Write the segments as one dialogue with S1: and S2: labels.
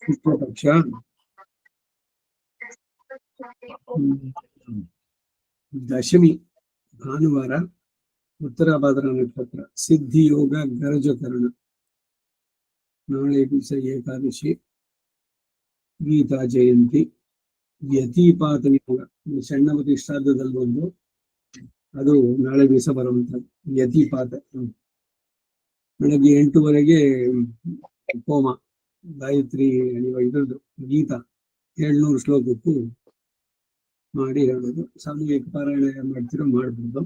S1: ಶುಕ್ಲಪಕ್ಷ ದಶಮಿ ಭಾನುವಾರ, ಉತ್ತರ ಭಾದ್ರ ನಕ್ಷತ್ರ, ಸಿದ್ಧಿಯೋಗ ಗರಜಕರಣ. ನಾಳೆ ದಿವಸ ಏಕಾದಶಿ, ಗೀತಾ ಜಯಂತಿ, ಯತಿಪಾತ ಯೋಗ ಸಣ್ಣವತಿ ಶ್ರಾದ್ದದಲ್ಲಿ ಒಂದು, ಅದು ನಾಳೆ ದಿವಸ ಬರುವಂತದ್ದು ಯತಿಪಾತ. ಬೆಳಗ್ಗೆ 8:00 ಹೋಮ, ಗಾಯತ್ರಿ ಇದ್ರದ್ದು ಗೀತಾ 700 ಶ್ಲೋಕಕ್ಕೂ ಮಾಡಿ ಹೇಳೋದು. ಸಾಮೂಹಿಕ ಪಾರಾಯಣ ಮಾಡ್ತಿರೋ ಮಾಡ್ಬೋದು.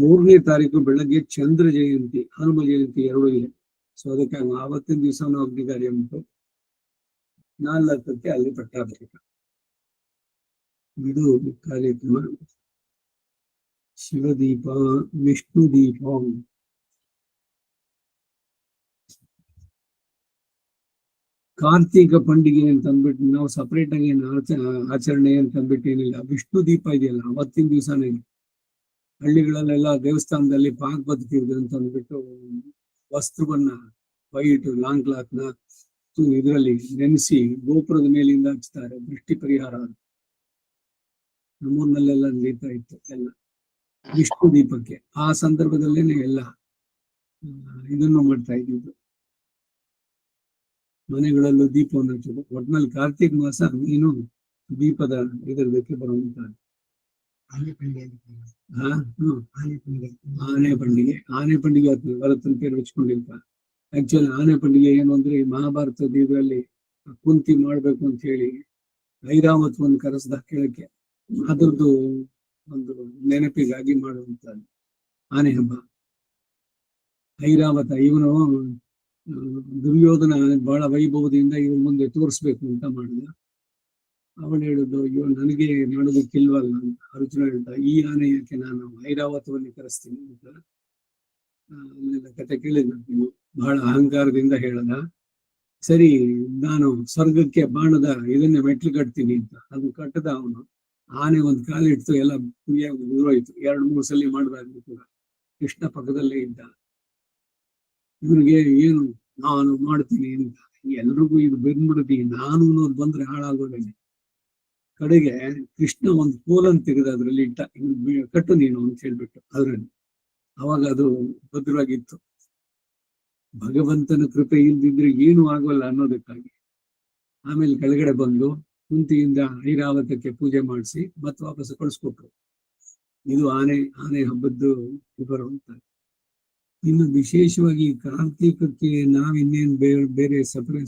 S1: 3ನೇ ತಾರೀಕು ಬೆಳಗ್ಗೆ ಚಂದ್ರ ಜಯಂತಿ, ಹನುಮ ಜಯಂತಿ 2 ಇದೆ. ಸೊ ಅದಕ್ಕೆ ಆವತ್ತಿನ ದಿವಸ ಅಗ್ನಿ ಕಾರ್ಯ ಉಂಟು. 4ಕ್ಕೆ ಅಲ್ಲಿ ಪಟ್ಟಾಭಿಷೇಕ. ಇದು ಕಾರ್ಯಕ್ರಮ. ಶಿವದೀಪ, ವಿಷ್ಣು ದೀಪ, ಕಾರ್ತಿಕ ಪಂಡಿಗೆ ಅಂತ ಅಂದ್ಬಿಟ್ಟು ನಾವು ಸಪರೇಟ್ ಆಗಿ ಆಚರಣೆ ಅಂತ ಅಂದ್ಬಿಟ್ಟು ಏನಿಲ್ಲ. ವಿಷ್ಣು ದೀಪ ಇದೆಯಲ್ಲ ಅವತ್ತಿನ ದಿವಸನೇ ಹಳ್ಳಿಗಳಲ್ಲೆಲ್ಲ ದೇವಸ್ಥಾನದಲ್ಲಿ ಪಾಕ್ ಬದುಕಿದ್ರು ಅಂತ ಅಂದ್ಬಿಟ್ಟು ವಸ್ತ್ರವನ್ನ ವೈಟ್ ಲಾಂಗ್ ಕ್ಲಾತ್ ನ ಇದರಲ್ಲಿ ನೆನೆಸಿ ಗೋಪುರದ ಮೇಲಿಂದ ಹಚ್ತಾರೆ, ದೃಷ್ಟಿ ಪರಿಹಾರ. ನಮ್ಮೂರ್ನಲ್ಲೆಲ್ಲ ನಡೀತಾ ಇತ್ತು ಎಲ್ಲ ವಿಷ್ಣು ದೀಪಕ್ಕೆ. ಆ ಸಂದರ್ಭದಲ್ಲೇನೆ ಎಲ್ಲ ಇದನ್ನು ಮಾಡ್ತಾ ಇದ್ದಿದ್ದು. ಮನೆಗಳಲ್ಲೂ ದೀಪವನ್ನು ಹಚ್ಚೋದು. ಒಟ್ನಲ್ಲಿ ಕಾರ್ತಿಕ ಮಾಸ ನೀನು ದೀಪದ ಇದಕ್ಕೆ ಬರುವಂತ ಆನೆ ಪಂಡಿಗೆ. ಆನೆ ಪಂಡಿಗೆ ಆಗ್ತದೆ, ಭರತನ ಪೇರು ಹಚ್ಕೊಂಡಿರ್ತ. ಆಕ್ಚುಲಿ ಆನೆ ಪಂಡಿಗೆ ಏನು ಅಂದ್ರೆ ಮಹಾಭಾರತದ ಇದರಲ್ಲಿ ಕುಂತಿ ಮಾಡ್ಬೇಕು ಅಂತ ಹೇಳಿ ಐರಾವತವನ್ನು ಕರೆಸ್ದ ಕೇಳಕ್ಕೆ, ಅದ್ರದ್ದು ಒಂದು ನೆನಪಿಗಾಗಿ ಮಾಡುವಂತ ಆನೆ ಹಬ್ಬ. ಐರಾವತ ಇವನು ದುರ್ಯೋಧನ ಬಹಳ ವೈಭವದಿಂದ ಇವ್ರ ಮುಂದೆ ತೋರಿಸ್ಬೇಕು ಅಂತ ಮಾಡಿದ. ಅವಳು ಹೇಳಿದ್ದು, ಅಯ್ಯೋ ನನಗೆ ಮಾಡೋದಕ್ಕಿಲ್ವಲ್ಲ ಅಂತ. ಅರ್ಜುನ ಹೇಳ್ತಾ, ಈ ಆನೆ ಯಾಕೆ, ನಾನು ಐರಾವತವನ್ನು ಕರೆಸ್ತೀನಿ ಅಂತ. ಅಲ್ಲೆಲ್ಲ ಕತೆ ಕೇಳಿದ, ನೀವು ಬಹಳ ಅಹಂಕಾರದಿಂದ ಹೇಳದ. ಸರಿ, ನಾನು ಸ್ವರ್ಗಕ್ಕೆ ಬಾಣದ ಇದನ್ನೇ ಮೆಟ್ಲು ಕಟ್ತೀನಿ ಅಂತ. ಅದು ಕಟ್ಟದ ಅವನು. ಆನೆ ಒಂದ್ ಕಾಲಿಟ್ಟು ಎಲ್ಲ ಉದುರೋಯ್ತು. 2-3 ಸಲ ಮಾಡಿದಾಗ ಕೂಡ ಕೃಷ್ಣ ಪಕ್ಕದಲ್ಲೇ ಇದ್ದ. ಇವ್ರಿಗೆ ಏನು ನಾನು ಮಾಡ್ತೀನಿ ಅಂತ. ಎಲ್ರಿಗೂ ಇದು ಬೆಂದ್ಬಿಡುತ್ತಿ, ನಾನು ಅನ್ನೋದು ಬಂದ್ರೆ ಹಾಳಾಗೋದೇನೆ. ಕಡೆಗೆ ಕೃಷ್ಣ ಒಂದು ಕೋಲನ್ನು ತೆಗೆದು ಅದ್ರಲ್ಲಿ ಇಟ್ಟ, ಕಟ್ಟು ನೀನು ಅಂತ ಹೇಳ್ಬಿಟ್ಟು ಅದ್ರಲ್ಲಿ. ಅವಾಗ ಅದು ಭದ್ರವಾಗಿತ್ತು. ಭಗವಂತನ ಕೃಪೆ ಇಲ್ದಿದ್ರೆ ಏನು ಆಗೋಲ್ಲ ಅನ್ನೋದಕ್ಕಾಗಿ. ಆಮೇಲೆ ಕೆಳಗಡೆ ಬಂದು ಕುಂತಿಯಿಂದ ಐರಾವತಕ್ಕೆ ಪೂಜೆ ಮಾಡಿಸಿ ಮತ್ತೆ ವಾಪಸ್ ಕಳಿಸ್ಕೊಟ್ರು. ಇದು ಆನೆ ಹಬ್ಬದ್ದು ಬರುವಂತ. ಇನ್ನು ವಿಶೇಷವಾಗಿ ಕಾರ್ತೀಕಕ್ಕೆ ನಾವಿನ್ನೇನು ಬೇರೆ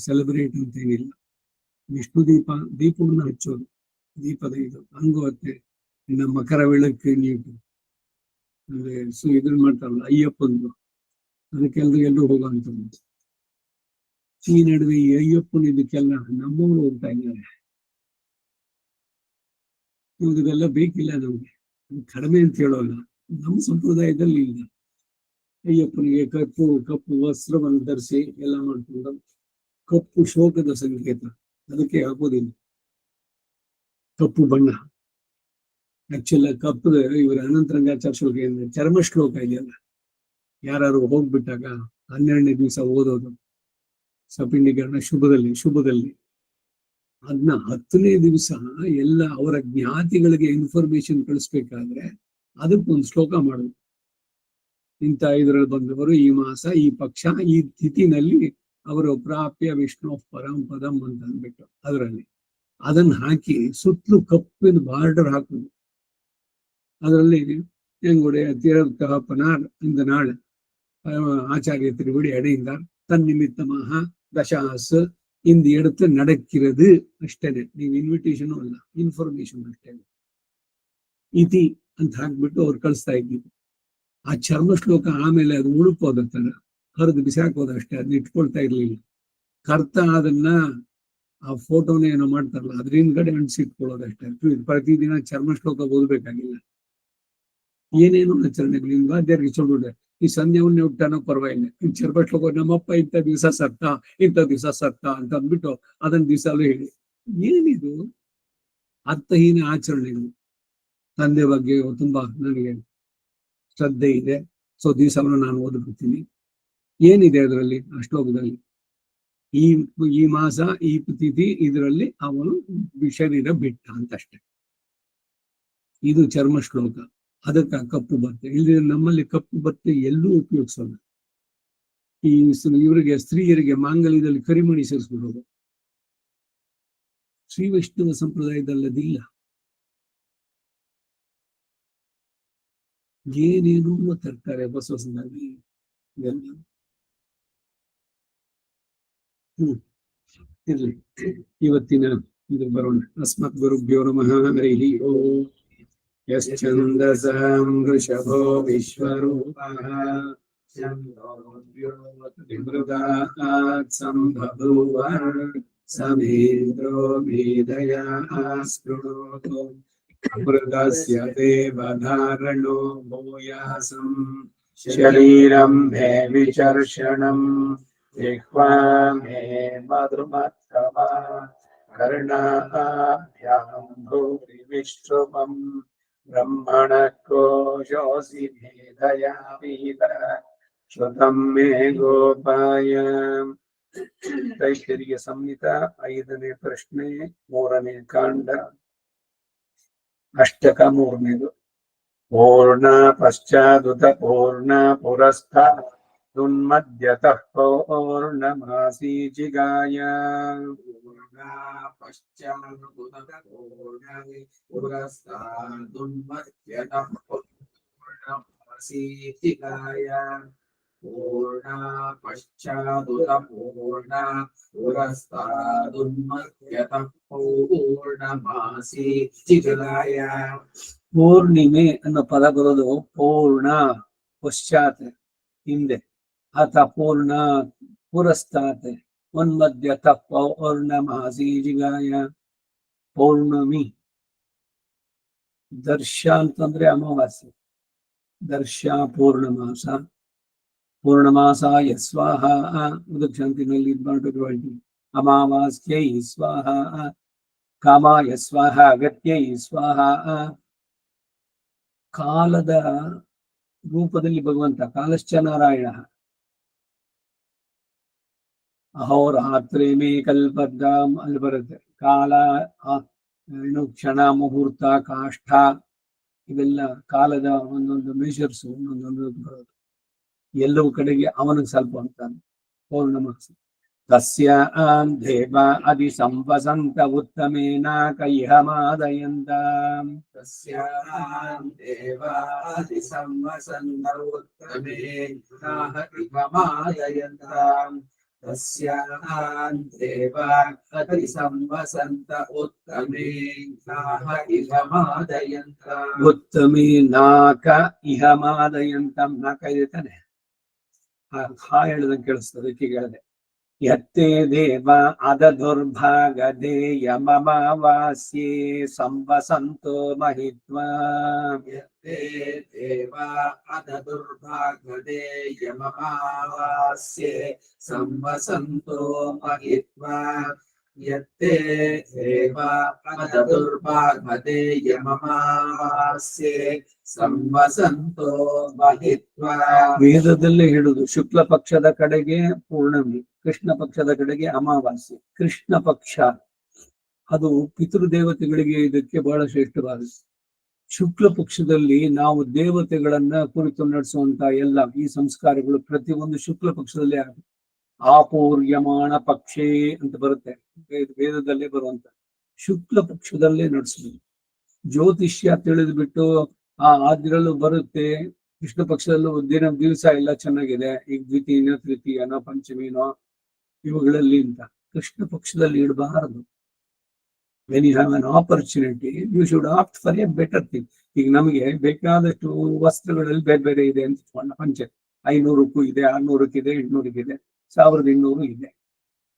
S1: ಸೆಲೆಬ್ರೇಟ್ ಅಂತ ಏನಿಲ್ಲ. ವಿಷ್ಣು ದೀಪವನ್ನು ಹಚ್ಚೋದು, ದೀಪದ ಇದು ಹಂಗುವತ್ತೆ. ಇನ್ನು ಮಕರ ಬೆಳಕು ನೀಟು ಅಂದ್ರೆ ಇದನ್ನ ಮಾಡ್ತಾರಲ್ಲ ಅಯ್ಯಪ್ಪಂದು, ಅದಕ್ಕೆಲ್ಲರೂ ಎಲ್ಲರೂ ಹೋಗುವಂಥದ್ದು. ಈ ನಡುವೆ ಈ ಅಯ್ಯಪ್ಪನ ಇದಕ್ಕೆಲ್ಲ ನಮ್ಮವರು ಹೋಗ್ತಾ ಇದ್ದಾರೆ. ಇದೆಲ್ಲ ಬೇಕಿಲ್ಲ ನಮ್ಗೆ, ಕಡಿಮೆ ಅಂತ ಹೇಳೋಲ್ಲ. ನಮ್ಮ ಸಂಪ್ರದಾಯದಲ್ಲಿ ಇಲ್ಲ. ಅಯ್ಯಪ್ಪನಿಗೆ ಕಪ್ಪು ವಸ್ತ್ರವನ್ನು ಧರಿಸಿ ಎಲ್ಲ ಮಾಡ್ಕೊಂಡು, ಕಪ್ಪು ಶೋಕದ ಸಂಕೇತ, ಅದಕ್ಕೆ ಹಾಕೋದಿಲ್ಲ ಕಪ್ಪು ಬಣ್ಣ. ಆಕ್ಚುಲ್ ಕಪ್ಪು ಇವರ ಅನಂತರಂಗಾಚಾರ್ಯ ಶ್ಲೋಕ ಏನಿದೆ, ಚರ್ಮ ಶ್ಲೋಕ ಇದೆಯಲ್ಲ, ಯಾರು ಹೋಗ್ಬಿಟ್ಟಾಗ 12ನೇ ದಿವಸ ಓದೋದು ಸಪಿಂಡೀಕರಣ ಶುಭದಲ್ಲಿ ಅದನ್ನ 10ನೇ ದಿವಸ ಎಲ್ಲ ಅವರ ಜ್ಞಾತಿಗಳಿಗೆ ಇನ್ಫಾರ್ಮೇಶನ್ ಕಳಿಸ್ಬೇಕಾದ್ರೆ ಅದಕ್ಕೊಂದು ಶ್ಲೋಕ ಮಾಡೋದು. ಇಂಥ ಇದರಲ್ಲಿ ಬಂದವರು ಈ ಮಾಸ, ಈ ಪಕ್ಷ, ಈ ತಿಥಿನಲ್ಲಿ ಅವರು ಪ್ರಾಪ್ಯ ವಿಷ್ಣು ಪರಂ ಅಂತ ಅಂದ್ಬಿಟ್ಟು ಅದರಲ್ಲಿ ಅದನ್ನ ಹಾಕಿ ಸುತ್ತಲೂ ಕಪ್ಪಿನ ಬಾರ್ಡರ್ ಹಾಕುದು. ಅದರಲ್ಲಿ ಎಂಗುಡೆ ತಿರಪನಾರ್ ಇಂದ ನಾಳೆ ஆச்சாரிய திருவடி அடைந்தார் தன் நிமித்தமாக தசாசு இந்த இடத்துல நடக்கிறது ಅಷ್ಟೇನೆ. ನೀವು ಇನ್ವಿಟೇಷನ್ ಅಲ್ಲ, ಇನ್ಫಾರ್ಮೇಶನ್ ಅಷ್ಟೇನೆ. ಇತಿ ಅಂತ ಹಾಕ್ಬಿಟ್ಟು ಅವ್ರು ಕಳಿಸ್ತಾ ಇದ್ದಿದ್ದು. ಆ ಚರ್ಮ ಶ್ಲೋಕ ಆಮೇಲೆ ಅದು ಉಳುಕೋದತ್ತಾರ ಹರಿದು ಬಿಸಾಕೋದು ಅಷ್ಟೇ, ಅದನ್ನ ಇಟ್ಕೊಳ್ತಾ ಇರ್ಲಿಲ್ಲ. ಕರ್ತ ಅದನ್ನ ಆ ಫೋಟೋನ ಏನೋ ಮಾಡ್ತಾರಲ್ಲ ಅದ್ರ ಹಿಂದ್ಗಡೆ ಅಂಟಿಸಿಟ್ಕೊಳ್ಳೋದಷ್ಟೇ. ಪ್ರತಿದಿನ ಚರ್ಮ ಶ್ಲೋಕ ಓದ್ಬೇಕಾಗಿಲ್ಲ. ಏನೇನೋ ಆಚರಣೆಗಳು ನಿಮ್ ವಾದ್ಯರಿಗೆ ಚೊಡ್ಬಿಡ್ರೆ ಈ ಸಂಧ್ಯಾವನ್ನೇ ಹುಟ್ಟಾನೋ ಪರವಾಗಿಲ್ಲ, ಚರ್ಮ ಶ್ಲೋಕ ನಮ್ಮಪ್ಪ ಇಂಥ ದಿವಸ ಸತ್ತ ಅಂತ ಅಂದ್ಬಿಟ್ಟು ಅದನ್ನ ದಿವಸಲ್ಲೂ ಹೇಳಿ. ಏನಿದು ಅರ್ಥಹೀನ ಆಚರಣೆಗಳು. ತಂದೆ ಬಗ್ಗೆ ತುಂಬಾ ನನಗೆ ಶ್ರದ್ಧೆ ಇದೆ, ಸೊ ದಿವಸವನ್ನು ನಾನು ಓದ್ಬಿಡ್ತೀನಿ. ಏನಿದೆ ಅದರಲ್ಲಿ ಆ ಶ್ಲೋಕದಲ್ಲಿ? ಈ ಈ ಮಾಸ ಈ ತಿಥಿ ಇದರಲ್ಲಿ ಅವನು ಶರೀರ ಬಿಟ್ಟ ಅಂತಷ್ಟೇ. ಇದು ಚರ್ಮ ಶ್ಲೋಕ. ಅದಕ್ಕೆ ಕಪ್ಪು ಬತ್ತೆ. ಇಲ್ಲಿ ನಮ್ಮಲ್ಲಿ ಕಪ್ಪು ಬತ್ತೆ ಎಲ್ಲೂ ಉಪಯೋಗಿಸೋಲ್ಲ. ಈ ಇವರಿಗೆ ಸ್ತ್ರೀಯರಿಗೆ ಮಾಂಗಲ್ಯದಲ್ಲಿ ಕರಿಮಣಿ ಸೇರಿಸ್ಬಿಡೋದು ಶ್ರೀ ವೈಷ್ಣವ ಸಂಪ್ರದಾಯದಲ್ಲದಿಲ್ಲ. ಏನೇನು ತರ್ತಾರೆ ಹೊಸ ಹೊಸದಾಗಿ. ಇರ್ಲಿ, ಇವತ್ತಿನ ಇದು ಬರೋಣ. ಅಸ್ಮತ್ ಗುರುಭ್ಯೋ ನಮಃ. ಹರಿಃ ಓಂ. ಯಶ್ಚಂದಸಾಂ ವೃಷಭೋ ವಿಶ್ವರೂಪಃ ಮೃಗಾತ್ ಸಂಬಭೂವ ಸಮೇಂದ್ರೋ ಮೇಧಯಾ ಸ್ಪೃಣೋತು ಮೃಗಸ್ಯ ದೇವಧಾರಣೋ ಭೂಯಾಸಂ ಶರೀರಂ ಮೇ ವಿಚರ್ಷಣಂ ಜಿಹ್ವಾ ಮೇ ಮಧುಮತ್ತಮಾ ಕರ್ಣಾಭ್ಯಾಂ ಭೂರಿ ವಿಶ್ರುವಂ ಬ್ರಹ್ಮಣಃ ಕೋಶೋऽಸಿ ಮೇಧಯಾ ಪೀತ ಶ್ರುತಂ ಮೇ ಗೋಪಾಯ. ತೈತ್ತಿರೀಯ ಸಂಹಿತ 5ನೇ ಪ್ರಶ್ನೆ 3ನೇ ಕಾಂಡ ಅಷ್ಟಕ 3ನೇದು. ಪೂರ್ಣ ಪಶ್ಚಾದುತ ಪೂರ್ಣ ಪುರಸ್ಥಾತ್ ದುನ್ಮಧ್ಯತಃ ಪೌರ್ಣಮಾಸೀಚಿಗಾಯ. ಪೂರ್ಣ ಪಶ್ಚಾದುತ ಪೂರ್ಣ ಪುರಸ್ಥಾತ್ ದುನ್ಮಧ್ಯತಃ ಪೌರ್ಣಮಾಸೀಚಿಗಾಯ. ಪೂರ್ಣ ಪಶ್ಚಾದುತ ಪೂರ್ಣ ಪುರಸ್ಥಾತ್ ದುನ್ಮಧ್ಯತಃ ಪೌರ್ಣಮಾಸೀಚಿಗಾಯ. ಪೂರ್ಣಿಮೆ ಅನ್ನೋ ಪದ ಬರೋದು ಪೂರ್ಣ ಪಶ್ಚಾತ್ ಹಿಂದೆ, ಅಥ ಪೂರ್ಣ ಪುರಸ್ಥಾತ್ ಉನ್ಮಧ್ಯತಃ ಪೌರ್ಣಮಾಸೀಚಿಗಾಯ. ಪೌರ್ಣಮಿ ದರ್ಶ ಅಂತಂದ್ರೆ ಅಮಾವಾಸ್ಯೆ. ದರ್ಶ ಪೂರ್ಣಮಾಸ. ಪೂರ್ಣಮಾಸಾಯ ಸ್ವಾಹ. ಉದಕ್ಷಾಂತಿನಲ್ಲಿ ಇದು ಮಾಡಬೇಕು. ಅಮಾವಾಸ್ಯೈ ಸ್ವಾಹ, ಕಾಮಾಯ ಸ್ವಾಹ, ಅಗತ್ಯೈ ಸ್ವಾಹ. ಕಾಲದ ರೂಪದಲ್ಲಿ ಭಗವಂತ ಕಾಲಶ್ಚ ನಾರಾಯಣ. ಅಹೋರಾತ್ರೇ ಮೇ ಕಲ್ಪದ್ದಾಂ ಅಲ್ಲಿ ಬರುತ್ತೆ. ಕಾಲ ಕ್ಷಣ, ಮುಹೂರ್ತ, ಕಾಷ್ಠ ಇವೆಲ್ಲ ಕಾಲದ ಒಂದೊಂದು ಮೆಷರ್ಸ್, ಒಂದೊಂದು ಬರೋದು. ಎಲ್ಲವೂ ಕಡೆಗೆ ಅವನಿಗೆ ಸ್ವಲ್ಪ ಅಂತಾನೆ ಪೌರ್ಣಮಾಸ. ತಸ್ಯ ದೇವ ಅದಿ ಸಂವಸಂತ ಉತ್ತಮೇನ ಕೈಹ ಮಾದಯಂತ. ತಸ್ಯ ದೇವ ಅದಿ ಸಂವಸಂತ ಉತ್ತಮೇನ ಕೈಹ ಮಾದಯಂತ. ತಸ್ಯ ದೇವ ಅದಿ ಸಂವಸಂತ ಉತ್ತಮೇನ ಇಹ ಮಾದಯಂತ. ಉತ್ತಮೇನಾಕ ಇಹ ಮಾದಯಂತಂ. ನಾಕ ಇರ್ತಾನೆ, ಹಾ ಹೇಳದಂಗೆ ಕೇಳಿಸ್ತದೆ. ಹೇಳಿದೆ ಯತ್ತೇ ದೇವ ಅದದುರ್ಭಾಗದೇ ಯಮಮಾವಾಸ್ಯೆ ಸಂವಸಂತೋ ಮಹಿತ್ವಾ. ಯತ್ತೇ ದೇವ ಅದದುರ್ಭಾಗದೇ ಯಮಮಾವಾಸ್ಯೆ ಸಂವಸಂತೋ ಮಹಿತ್ವಾ. ಯತ್ತೇ ದೇವ ಅದದುರ್ಭಾಗದೇ ಯಮಮಾವಾಸ್ಯೆ ಸಂವಸಂತೋ ಮಹಿತ್ವಾ. ವೇದದಲ್ಲೇ ಹೇಳುದು ಶುಕ್ಲ ಪಕ್ಷದ ಕಡೆಗೆ ಪೂರ್ಣಮಿ, ಕೃಷ್ಣ ಪಕ್ಷದ ಕಡೆಗೆ ಅಮಾವಾಸ್ಯೆ. ಕೃಷ್ಣ ಪಕ್ಷ ಅದು ಪಿತೃದೇವತೆಗಳಿಗೆ ಇದಕ್ಕೆ ಬಹಳ ಶ್ರೇಷ್ಠವಾದ. ಶುಕ್ಲ ಪಕ್ಷದಲ್ಲಿ ನಾವು ದೇವತೆಗಳನ್ನ ಕುರಿತು ನಡೆಸುವಂತ ಎಲ್ಲ ಈ ಸಂಸ್ಕಾರಗಳು ಪ್ರತಿಯೊಂದು ಶುಕ್ಲ ಪಕ್ಷದಲ್ಲೇ ಆಗುತ್ತೆ. ಆಪೂರ್ಯಮಾಣ ಪಕ್ಷೇ ಅಂತ ಬರುತ್ತೆ ವೇದದಲ್ಲೇ ಬರುವಂತ. ಶುಕ್ಲ ಪಕ್ಷದಲ್ಲೇ ನಡೆಸಬೇಕು. ಜ್ಯೋತಿಷ್ಯ ತಿಳಿದು ಬಿಟ್ಟು ಅದ್ರಲ್ಲೂ ಬರುತ್ತೆ. ಕೃಷ್ಣ ಪಕ್ಷದಲ್ಲೂ ದಿವಸ ಎಲ್ಲ ಚೆನ್ನಾಗಿದೆ, ಈಗ ದ್ವಿತೀಯನೋ ತೃತೀಯನೋ ಪಂಚಮಿನೋ ಇವುಗಳಲ್ಲಿ ಅಂತ ಕೃಷ್ಣ ಪಕ್ಷದಲ್ಲಿ ಇಡಬಾರದು. When you have an opportunity you should opt for a better thing. ಈಗ ನಮಗೆ ಬೇಕಾದಷ್ಟು ವಸ್ತ್ರಗಳಲ್ಲಿ ಬೇರೆ ಬೇರೆ ಇದೆ ಅಂತ ಪಂಚೆ 500ಕ್ಕೂ ಇದೆ, 600ಕ್ಕಿದೆ, 800ಕ್ಕಿದೆ, 1200 ಇದೆ.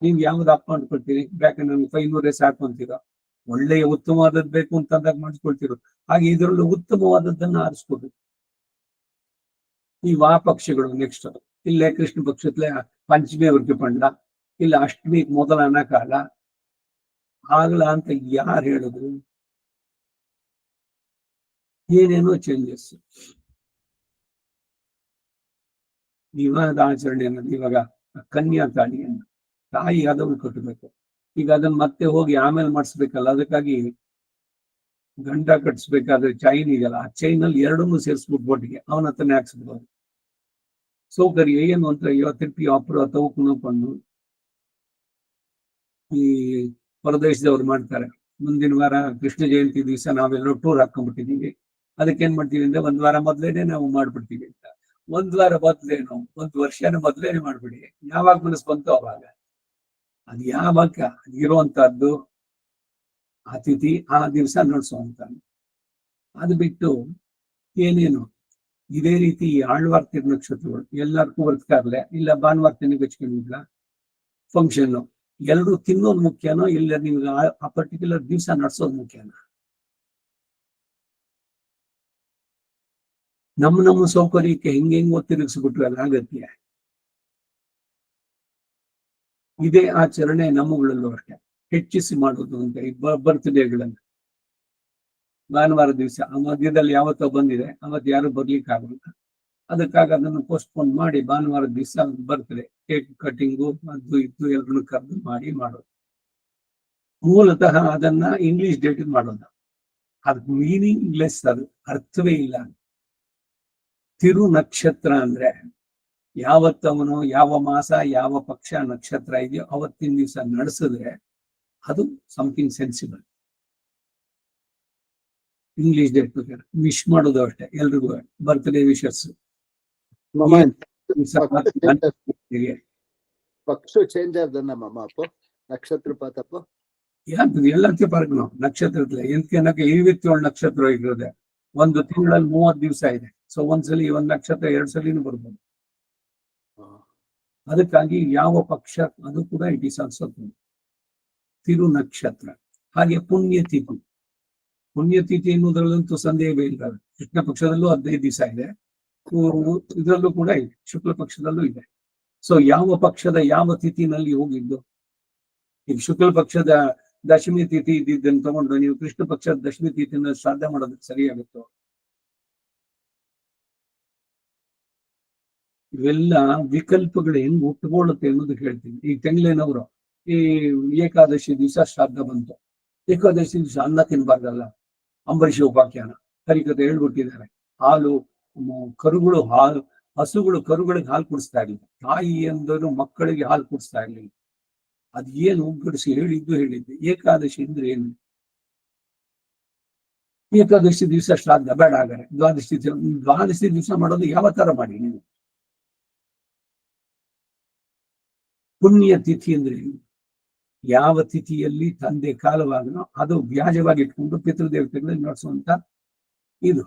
S1: ನೀವು ಯಾವ್ದು ಅಪ್ ಮಾಡ್ಕೊಳ್ತೀರಿ? ಯಾಕಂದ್ರೆ ನಮ್ಗೆ 500 ಸಾಕು ಅಂತೀರೋ, ಒಳ್ಳೆಯ ಉತ್ತಮವಾದದ್ದು ಬೇಕು ಅಂತಂದಾಗ ಮಾಡಿಸ್ಕೊಳ್ತಿರೋ. ಹಾಗೆ ಇದರಲ್ಲೂ ಉತ್ತಮವಾದದ್ದನ್ನ ಆರಿಸ್ಕೋಬೇಕು. ಈ ಪಕ್ಷಗಳು ನೆಕ್ಸ್ಟ್ ಇಲ್ಲೇ ಕೃಷ್ಣ ಪಕ್ಷದಲ್ಲೇ ಪಂಚಮಿ ಅವ್ರಿಗೆ ಪಂಡ, ಇಲ್ಲ ಅಷ್ಟಮಿ ಮೊದಲ ಕಾಲ ಆಗ್ಲ ಅಂತ ಯಾರು ಹೇಳಿದ್ರು? ಏನೇನೋ ಚೇಂಜಸ್. ವಿವಾಹದ ಆಚರಣೆ ಅನ್ನೋದು ಇವಾಗ ಕನ್ಯಾ ತಾಳಿಯನ್ನು ತಾಯಿ ಆದವಳು ಕಟ್ಟಬೇಕು. ಈಗ ಅದನ್ನ ಮತ್ತೆ ಹೋಗಿ ಆಮೇಲೆ ಮಾಡಿಸ್ಬೇಕಲ್ಲ, ಅದಕ್ಕಾಗಿ ಗಂಟ ಕಟ್ಸ್ಬೇಕಾದ್ರೆ ಚೈನ್ ಇದೆಯಲ್ಲ, ಆ ಚೈನಲ್ಲಿ ಎರಡನ್ನೂ ಸೇರಿಸ್ಬಿಟ್ಟು ಒಟ್ಟಿಗೆ ಅವನ ಹತ್ರನೇ ಹಾಕ್ಸ್ಬಿಡೋದು. ಸೌಕರ್ಯ ಏನು ಅಂತ ಇವತ್ತಿಟ್ಟು ಅಪರ ತವಕುನಕೊಂಡು ಈ ಹೊರದೇಶದವ್ರು ಮಾಡ್ತಾರೆ. ಮುಂದಿನ ವಾರ ಕೃಷ್ಣ ಜಯಂತಿ ದಿವಸ ನಾವೆಲ್ಲರೂ ಟೂರ್ ಹಾಕೊಂಡ್ಬಿಟ್ಟಿದೀವಿ, ಅದಕ್ಕೇನ್ ಮಾಡ್ತೀವಿ ಅಂದ್ರೆ ಒಂದ್ ವಾರ ಮೊದ್ಲೇನೆ ನಾವು ಮಾಡ್ಬಿಡ್ತೀವಿ ಅಂತ. ಒಂದ್ ವಾರ ಮೊದ್ಲೇನು, ಒಂದ್ ವರ್ಷನ ಮೊದ್ಲೇನೆ ಮಾಡ್ಬಿಡಿ, ಯಾವಾಗ ಮನಸ್ಸು ಬಂತು ಅವಾಗ. ಅದು ಯಾವಾಗ ಇರುವಂತಹದ್ದು ಅತಿಥಿ ಆ ದಿವಸ ನಡೆಸುವಂತ. ಅದು ಬಿಟ್ಟು ಏನೇನು ಇದೇ ರೀತಿ ಆಳ್ವಾರ್ ನಕ್ಷತ್ರಗಳು ಎಲ್ಲರಿಗೂ ವರ್ತ್ಕಾರ್ಲೆ, ಇಲ್ಲ ಭಾನುವಾರ ತಿನ್ನಿಗೆ ಹಚ್ಕೊಂಡಿಲ್ಲ ಫಂಕ್ಷನ್, ಎಲ್ರು ತಿನ್ನೋದು ಮುಖ್ಯನೋ ಇಲ್ಲ ನಿಮ್ಗೆ ಆ ಪರ್ಟಿಕ್ಯುಲರ್ ದಿವಸ ನಡ್ಸೋದು ಮುಖ್ಯನೋ? ನಮ್ಮ ಸೌಕರ್ಯಕ್ಕೆ ಹೆಂಗೋ ತಿರುಗಿಸ್ಬಿಟ್ರೆ ಅಲ್ಲ ಅಗತ್ಯ. ಇದೇ ಆಚರಣೆ ನಮ್ಮಗಳಲ್ಲೂ ಅಷ್ಟೇ ಹೆಚ್ಚಿಸಿ ಮಾಡೋದು ಅಂತ. ಈ ಬರ್ತ್ಡೇಗಳನ್ನು ಭಾನುವಾರ ದಿವಸ ಆ ಮಧ್ಯದಲ್ಲಿ ಯಾವತ್ತೋ ಬಂದಿದೆ, ಅವತ್ತು ಯಾರು ಬರ್ಲಿಕ್ಕೆ ಆಗಲ್ಲ, ಅದಕ್ಕಾಗಿ ಅದನ್ನು ಪೋಸ್ಟ್ಪೋನ್ ಮಾಡಿ ಭಾನುವಾರ ದಿವಸ ಬರ್ತ್ಡೇ ಕೇಕ್ ಕಟಿಂಗು ಅದು ಇದು ಎಲ್ಲರನ್ನು ಕರೆದು ಮಾಡೋದು. ಮೂಲತಃ ಅದನ್ನ ಇಂಗ್ಲಿಷ್ ಡೇಟ್ ಮಾಡೋದು, ಅದಕ್ಕೆ ಮೀನಿಂಗ್ ಲೆಸ್, ಅದು ಅರ್ಥವೇ ಇಲ್ಲ. ತಿರು ನಕ್ಷತ್ರ ಅಂದ್ರೆ ಯಾವತ್ತವನು ಯಾವ ಮಾಸ ಯಾವ ಪಕ್ಷ ನಕ್ಷತ್ರ ಇದೆಯೋ ಅವತ್ತಿನ ದಿವಸ ನಡೆಸಿದ್ರೆ ಅದು ಸಮಥಿಂಗ್ ಸೆನ್ಸಿಬಲ್. ಇಂಗ್ಲಿಷ್ ಡೇಟ್ ಪ್ರಕಾರ ವಿಶ್ ಮಾಡೋದು ಅಷ್ಟೇ ಎಲ್ರಿಗೂ, ಬರ್ತ್ಡೇ ವಿಶಸ್.
S2: ಪಕ್ಷ ಚೇಂಜ್ ಆದಮ್ಮ ನಕ್ಷತ್ರ ಪಾತಪ್ಪ
S1: ಎಲ್ಲಕ್ಕೆ ಪಾರ್ಕನು ನಕ್ಷತ್ರ ಎಂತಕ್ಕೆ 27 ನಕ್ಷತ್ರ ಇರೋದೆ, ಒಂದು ತಿಂಗಳಲ್ಲಿ 30 ದಿವಸ ಇದೆ. ಸೊ ಒಂದ್ಸಲಿ ಒಂದ್ ನಕ್ಷತ್ರ 2 ಸಲಿನೂ ಬರ್ಬೋದು. ಅದಕ್ಕಾಗಿ ಯಾವ ಪಕ್ಷ ಅದು ಕೂಡ ಇಟ್ ಈಸ್ ಆಲ್ಸೋ ತಿರು ನಕ್ಷತ್ರ. ಹಾಗೆ ಪುಣ್ಯತಿಥಿ, ಪುಣ್ಯತಿಥಿ ಎನ್ನುವುದರಲ್ಲಂತೂ ಸಂದೇಹವೇ ಇಲ್ಲ. ಕೃಷ್ಣ ಪಕ್ಷದಲ್ಲೂ 15 ದಿವಸ ಇದೆ, ಇದರಲ್ಲೂ ಕೂಡ ಇದೆ, ಶುಕ್ಲ ಪಕ್ಷದಲ್ಲೂ ಇದೆ. ಸೊ ಯಾವ ಪಕ್ಷದ ಯಾವ ತಿಥಿನಲ್ಲಿ ಹೋಗಿದ್ದು? ಈಗ ಶುಕ್ಲ ಪಕ್ಷದ ದಶಮಿ ತಿಥಿ ಇದ್ದಿದ್ದನ್ನು ತಗೊಂಡು ನೀವು ಕೃಷ್ಣ ಪಕ್ಷದ ದಶಮಿ ತಿಥಿನ ಶ್ರಾದ್ದ ಮಾಡೋದಕ್ಕೆ ಸರಿಯಾಗುತ್ತೋ? ಇವೆಲ್ಲ ವಿಕಲ್ಪಗಳು ಹೆಂಗ್ ಉಟ್ಕೊಳ್ಳುತ್ತೆ ಅನ್ನೋದು ಹೇಳ್ತೀನಿ. ಈಗ ತೆಂಗ್ಲೇನವರು ಈ ಏಕಾದಶಿ ದಿವಸ ಶ್ರಾದ್ದ ಬಂತು, ಏಕಾದಶಿ ದಿವಸ ಅನ್ನ ತಿನ್ಬಾರ್ದಲ್ಲ, ಅಂಬರೀಷ ಉಪಾಖ್ಯಾನ ಹರಿಕತೆ ಹೇಳ್ಬಿಟ್ಟಿದ್ದಾರೆ. ಹಾಲು ಕರುಗಳು ಹಸುಗಳು ಕರುಗಳಿಗೆ ಹಾಲು ಕುಡಿಸ್ತಾ ಇರ್ಲಿಲ್ಲ, ತಾಯಿ ಎಂದರು ಮಕ್ಕಳಿಗೆ ಹಾಲು ಕುಡಿಸ್ತಾ ಇರ್ಲಿಲ್ಲ. ಅದ್ ಏನು ಉಗ್ಗಡಿಸಿ ಹೇಳಿದ್ದೆ. ಏಕಾದಶಿ ಅಂದ್ರೆ ಏನು? ಏಕಾದಶಿ ದಿವಸ ಶ್ರಾದ್ದ ಬೇಡ, ಹಾಗಾರೆ ದ್ವಾದಶಿ ದಿವಸ ಮಾಡೋದು ಯಾವ ತರ ಮಾಡಿ ನೀವು? ಪುಣ್ಯ ತಿಥಿ ಅಂದ್ರೆ ಯಾವ ತಿಥಿಯಲ್ಲಿ ತಂದೆ ಕಾಲವಾಗನೋ ಅದು ವ್ಯಾಜವಾಗಿ ಇಟ್ಕೊಂಡು ಪಿತೃದೇವತೆಗಳಲ್ಲಿ ನಡೆಸುವಂತ ಇದು.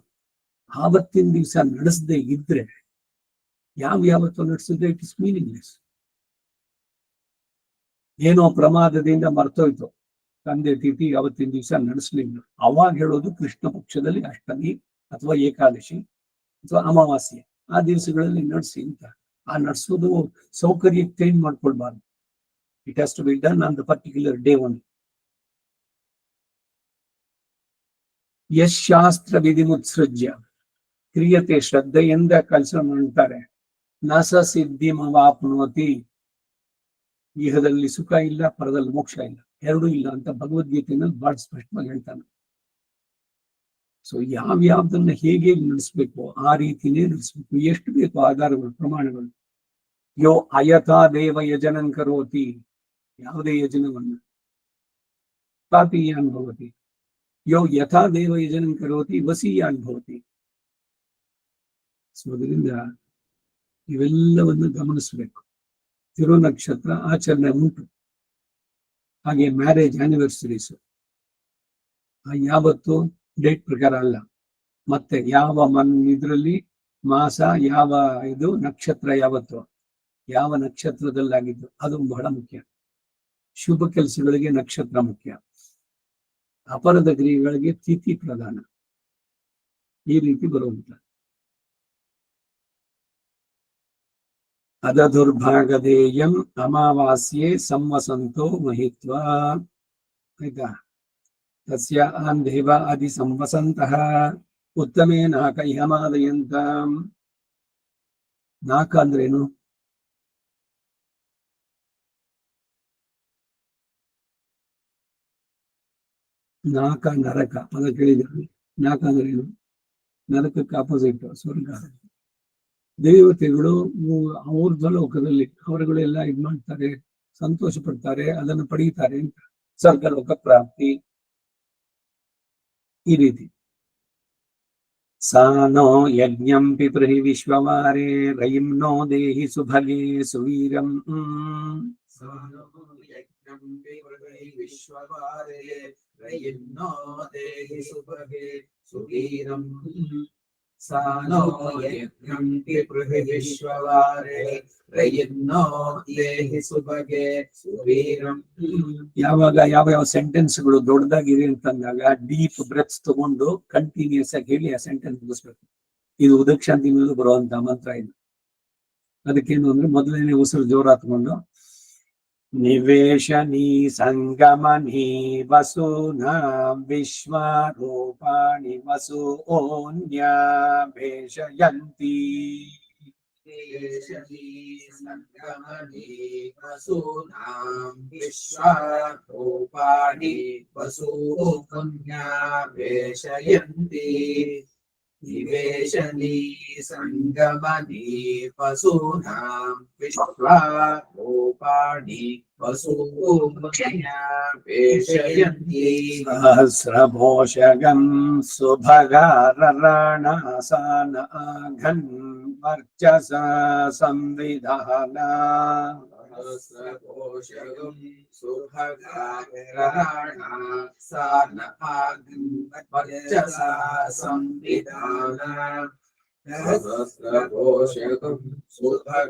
S1: ಆವತ್ತಿನ ದಿವಸ ನಡೆಸದೆ ಇದ್ರೆ ಯಾವತ್ತೋ ನಡೆಸಿದ್ರೆ ಇಟ್ ಇಸ್ ಮೀನಿಂಗ್ಲೆಸ್. ಏನೋ ಪ್ರಮಾದದಿಂದ ಮರ್ತೋಯ್ತು, ತಂದೆ ತಿಥಿ ಅವತ್ತಿನ ದಿವಸ ನಡೆಸಲಿಲ್ಲ, ಅವಾಗ ಹೇಳೋದು ಕೃಷ್ಣ ಪಕ್ಷದಲ್ಲಿ ಅಷ್ಟಮಿ ಅಥವಾ ಏಕಾದಶಿ ಅಥವಾ ಅಮಾವಾಸ್ಯೆ ಆ ದಿವಸಗಳಲ್ಲಿ ನಡೆಸಿ ಅಂತ. ಆ ನಡೆಸೋದು ಸೌಕರ್ಯಕ್ಕೆ ಚೇಂಜ್ ಮಾಡ್ಕೊಳ್ಬಾರ್ದು. It has to be done on the particular day one. ಶಾಸ್ತ್ರ ವಿಧಿ ಮುತ್ಸೃಜ್ಯ ಕ್ರಿಯತೆ ಶ್ರದ್ಧೆಯಿಂದ ಕೆಲಸ ಮಾಡ್ತಾರೆ, ನಸ ಸಿದ್ಧಿಮವಾಪ್ನೋತಿ. ಇಹದಲ್ಲಿ ಸುಖ ಇಲ್ಲ, ಪರದಲ್ಲಿ ಮೋಕ್ಷ ಇಲ್ಲ, ಎರಡೂ ಇಲ್ಲ ಅಂತ ಭಗವದ್ಗೀತೆಯಲ್ಲಿ ಬಹಳ ಸ್ಪಷ್ಟವಾಗಿ ಹೇಳ್ತಾನೆ. ಸೊ ಯಾವ್ಯಾವ್ದನ್ನ ಹೇಗೆ ನಡೆಸ್ಬೇಕು ಆ ರೀತಿನೇ ನಡೆಸ್ಬೇಕು. ಎಷ್ಟು ಬೇಕು ಆಧಾರಗಳು, ಪ್ರಮಾಣಗಳು. ಯೋ ಅಯಥಾ ದೇವ ಯಜನನ್ ಕರೋತಿ, ಯಾವುದೇ ಯಜನವನ್ನ ಪಾಪೀಯಾನ್ ಭವತಿ, ಯೋ ಯಥಾ ದೇವ ಯಜನನ್ ಕರೋತಿ ವಸೀಯಾನ್ ಭವತಿ. ಸೊ ಅದರಿಂದ ಇವೆಲ್ಲವನ್ನು ಗಮನಿಸಬೇಕು. ತಿರು ನಕ್ಷತ್ರ ಆಚರಣೆ ಉಂಟು. ಹಾಗೆ ಮ್ಯಾರೇಜ್ ಆನಿವರ್ಸರೀಸ್ ಯಾವತ್ತು ಡೇಟ್ ಪ್ರಕಾರ ಅಲ್ಲ, ಮತ್ತೆ ಯಾವ ಇದರಲ್ಲಿ ಮಾಸ ಯಾವ ಇದು ನಕ್ಷತ್ರ ಯಾವತ್ತು ಯಾವ ನಕ್ಷತ್ರದಲ್ಲಾಗಿದ್ದು ಅದು ಬಹಳ ಮುಖ್ಯ. ಶುಭ ಕೆಲಸಗಳಿಗೆ ನಕ್ಷತ್ರ ಮುಖ್ಯ, ಅಪರದ ಕ್ರಿಯೆಗಳಿಗೆ ತಿಥಿ ಪ್ರಧಾನ. ಈ ರೀತಿ ಬರುವಂತ ಅದ ದುರ್ಭಾಗದೇಯಂ ಅಮಾವಾಸ್ಯೆ ಸಂವಸಂತೋ ಮಹಿತ್ವ. ಆಯ್ತಾ? ತಸ್ಯ ಆನ್ ದೇವ ಅದಿ ಸಂವಸಂತಃ ಉತ್ತಮೇ ನಾಕ ಇಹಮಾದಯಂತ. ನಾಕ ಅಂದ್ರೇನು? ನಾಕ ನರಕ ಪದ ಕೇಳಿದ್ರು. ನಾಕ ಅಂದ್ರೆ ಏನು? ನರಕಕ್ಕೆ ಆಪೋಸಿಟ್ ಸ್ವರ್ಗ. ದೇವತೆಗಳು ಊರ್ಧ್ವಲೋಕದಲ್ಲಿ ಅವರುಗಳೆಲ್ಲ ಇದ್ ಮಾಡ್ತಾರೆ, ಸಂತೋಷ ಪಡ್ತಾರೆ, ಅದನ್ನು ಪಡೀತಾರೆ ಅಂತ. ಸ್ವರ್ಗಲೋಕ ಪ್ರಾಪ್ತಿ ಈ ರೀತಿ. ಸಾನೋ ಯಜ್ಞಂ ಪಿತೃಹಿ ವಿಶ್ವವಾರೆ ರಯಿಂ ನೋ ದೇಹಿ ಸುಭಗೆ ಸುವೀರಂ.
S3: ಸಾನೋ ಯಜ್ಞಂ ಪಿತೃಹಿ ವಿಶ್ವವಾರೆ ರಯಿಂ ನೋ ದೇಹಿ ಸುಭಗೆ ಸುವೀರಂ. ಸಾನೋ ಯಜ್ಞಂ ಪಿತೃಹಿ ವಿಶ್ವವಾರೆ ರಯಿಂ ನೋ ದೇಹಿ ಸುಭಗೆ ಸುವೀರಂ.
S1: ಯಾವಾಗ ಯಾವ ಸೆಂಟೆನ್ಸ್ಗಳು ದೊಡ್ಡದಾಗಿದೆ ಅಂತಂದಾಗ ಡೀಪ್ ಬ್ರೆತ್ಸ್ ತಗೊಂಡು ಕಂಟಿನ್ಯೂಸ್ ಆಗಿ ಹೇಳಿ ಆ ಸೆಂಟೆನ್ಸ್ ಮುಗಿಸ್ಬೇಕು. ಇದು ಉದಕ್ಷಾಂತಿ ಮೇಲೆ ಬರುವಂತ ಮಂತ್ರ ಇದು. ಅದಕ್ಕೇನು ಅಂದ್ರೆ ಮೊದಲನೇ ಉಸಿರು ಜೋರ ತಗೊಂಡು ನಿವೇಶನಿ ಸಂಗಮನಿ ವಸೂನಾ ವಿಶ್ವರೂಪಾಣಿ ವಸೂನ್ಯ ಭೇಷಯಂತಿ.
S3: ನಿವೇಶನಿ ಸಂಗಮನಿ ವಸೂನಾಂ ವಿಶ್ವರೂಪಾಣಿ ವಸೂನ್ಯ ಭೇಷಯಂತಿ. ನಿವೇಶನಿ ಸಂಗಮನಿ ವಸೂನಾಂ ವಿಶ್ವರೂಪಾಣಿ ವಸೂನ್ಯ ಭೇಷಯಂತಿ.
S1: ಸಹಸ್ರಭೋಷಗಂ ಸುಭಗಾರರಾಣಾಸಾನ ಘನ್ ವರ್ಚಸ ಸಂವಿಧಾನ.
S3: ಸಹಸ್ರಕೋಶಗಂ ಸುಭಗಾರರಾಣಾಸಾನ ಘನ್ ವರ್ಚಸ ಸಂವಿಧಾನ. ಸಹಸ್ರಕೋಶಗಂ ಸುಭಗಾರರಾಣಾಸಾನ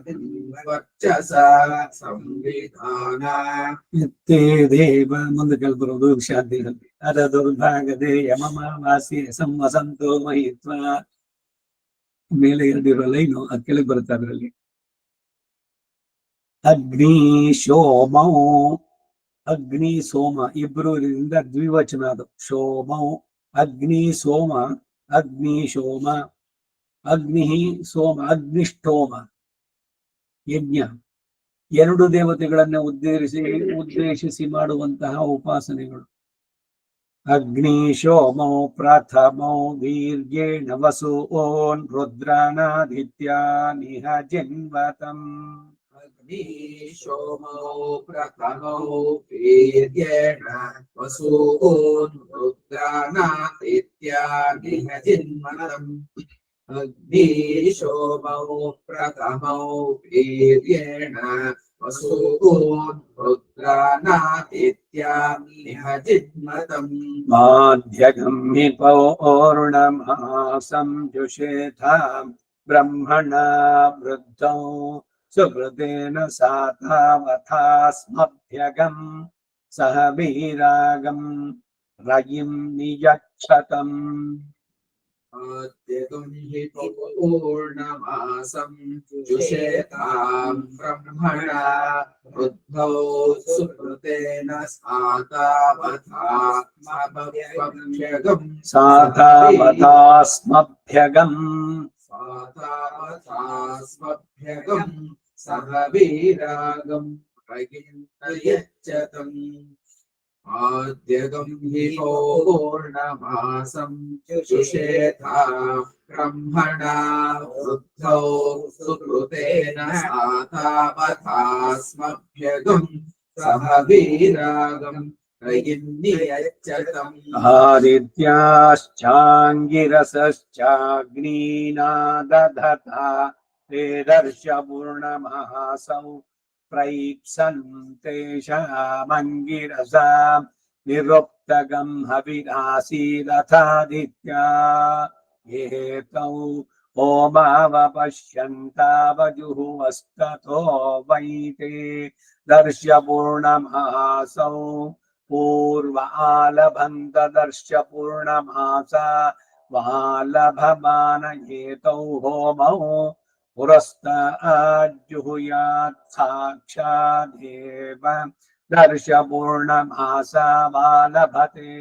S3: ಘನ್ ವರ್ಚಸ ಸಂವಿಧಾನ.
S1: ಇತ್ತೇ ದೇವ ಮುಂದೆ ಬರೋದು ಶಾಂತಿಯಲ್ಲಿ ಅದ ದುರ್ಭಾಗದೆ ಯಮಮಾವಾಸಿ ಸಂವಸಂತೋ ಮಹಿತ್ವ. ಮೇಲೆ ಎರಡಿರೋ ಲೈನು ಅದ್ ಕೆಳಗೆ ಬರುತ್ತೆ. ಅದರಲ್ಲಿ ಅಗ್ನಿ ಶೋಮೌ, ಅಗ್ನಿ ಸೋಮ ಇಬ್ರು ಇದರಿಂದ ದ್ವಿವಚನ. ಅದು ಶೋಮೌ ಅಗ್ನಿ ಸೋಮ, ಅಗ್ನಿ ಶೋಮ, ಅಗ್ನಿ ಸೋಮ, ಅಗ್ನಿಷ್ಠೋಮ ಯಜ್ಞ. ಎರಡು ದೇವತೆಗಳನ್ನ ಉದ್ದೇಶಿಸಿ ಮಾಡುವಂತಹ ಉಪಾಸನೆಗಳು. ಅಗ್ನಿ ಶೋಮೌ ಪ್ರಥಮೌ ವೀರ್ಯೇಣ ವಸೂನ್ ರುದ್ರಾನಾದಿತ್ಯಾನಿಹ ಜಿನ್ವತಂ.
S3: ಅಗ್ನಿ ಸೋಮೌ ಪ್ರಥಮೌ ವೀರ್ಯೇಣ ವಸೂನ್ ರುದ್ರಾನಾದಿತ್ಯಾನಿಹ ಜಿನ್ವತಂ. ಅಗ್ನಿ ಸೋಮೌ ಪ್ರಥಮೌ ವೀರ್ಯೇಣ ವಸೂನ್ ರುದ್ರಾನಾದಿತ್ಯಾನಿಹ ಜಿನ್ವತಂ.
S1: ಮಾಧ್ಯಗಂ ಹಿ ಪೌರ್ಣಮಾಸಂ ಜುಷೇತಾಂ ಬ್ರಹ್ಮಣ ವೃದ್ಧೌ ಸುಹೃದೇನ ಸಾತಾವಥಾಸ್ಮಭ್ಯಗಂ ಸಹ ವೀರಾಗಂ ರಯಿಂ ನಿಯಚ್ಛತಂ.
S3: ಆದ್ಯಗಂ ಹಿ ಪೌರ್ಣಮಾಸಂ ಜುಷೇತಾಂ ಬ್ರಹ್ಮಣ ವೃದ್ಧೌ ಸುಹೃದೇನ ಸಾತಾವಥಾಸ್ಮಭ್ಯಗಂ
S1: ಸಾತಾವಥಾಸ್ಮಭ್ಯಗಂ
S3: ಸಹ ವೀರಾಗಂ ರಯಿಂ ನಿಯಚ್ಛತಂ. ಆದ್ಯಗಂ ಹಿ ಪೌರ್ಣಮಾಸಂ ಜುಷೇತಾಂ ಬ್ರಹ್ಮಣ ವೃದ್ಧೌ ಸುಹೃದೇನ ಸಾತಾವಥಾಸ್ಮಭ್ಯಗಂ ಸಹ ವೀರಾಗಂ ರಯಿಂ ನಿಯಚ್ಛತಂ.
S1: ಆದಿತ್ಯಾಶ್ಚಾಂಗಿರಸಶ್ಚಾಗ್ನೀನಾದಧತಾ ತೇದರ್ಶ ಪೂರ್ಣಮಾಸೌ ಪ್ರೈಪ್ಸಂತೇಷಾಮಂಗಿರಸಾಂ ನಿರುಕ್ತಗಂ ಹವಿರಾಸೀರಥಾದಿತ್ಯಾ. ಏತೌ ಹೋಮಾವಪಶ್ಯಂತಾವಜುಹುವಸ್ತತೋ ವೈತೆ ದರ್ಶ ಪೂರ್ಣಮಾಸೌ ಪೂರ್ವ ಆಲಭಂತ ದರ್ಶ ಪೂರ್ಣಮಾಸ ವಾಲಭಮಾನ ಏತೌ ಹೋಮೌ ಪುರಸ್ತಾಜ್ಜುಹುಯಾತ್ ಸಾಕ್ಷಾದೇವ ದರ್ಶ ಪೂರ್ಣಮಾಸ ವಾಲಭತೆ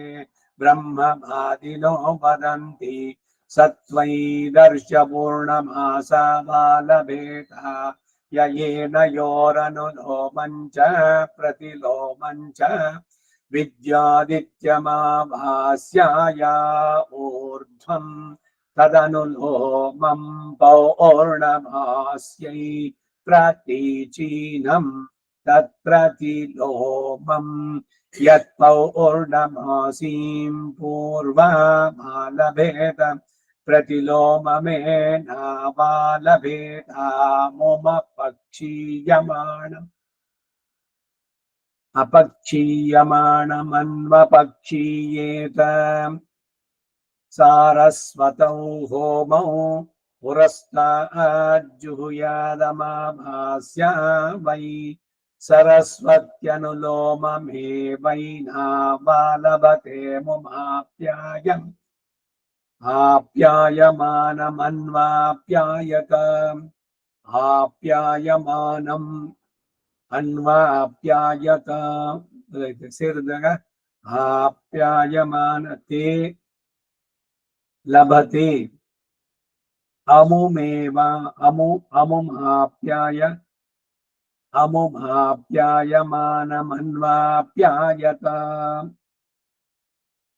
S1: ಬ್ರಹ್ಮವಾದಿನೋ ವದಂತಿ ಸತ್ವೈ ದರ್ಶ ಪೂರ್ಣಮಾಸ ವಾಲಭೇತ
S4: येन योरनुलोमं च प्रतिलोमं च विद्यादित्यमाभास्याय ऊर्ध्वं तदनुलोमं पौर्णमास्यै प्रतीचीनं तत्प्रतिलोमं यत्पौर्णमासीं पूर्वमालभेत प्रतिलोममेनावालभेदामुमपक्षीयमाणम् अपक्षीयमाणमन्वपक्षीयेत सारस्वतौ होमौ पुरस्ताज्जुहुयादमाभास्या वै सरस्वत्यनुलोममेवैनावालभते मुमाप्यायम् आप्यायमानमन्वाप्यायत आप्यायमानम् अन्वाप्यायत ಸೇರಿದಾಗ ಆಪ್ಯಾಯಮಾನತೆ ಲಭತೆ ಅಮುಮೇವ ಅಮುಮಾಪ್ಯಾಯಮಾನಮನ್ವಾಪ್ಯಾಯತ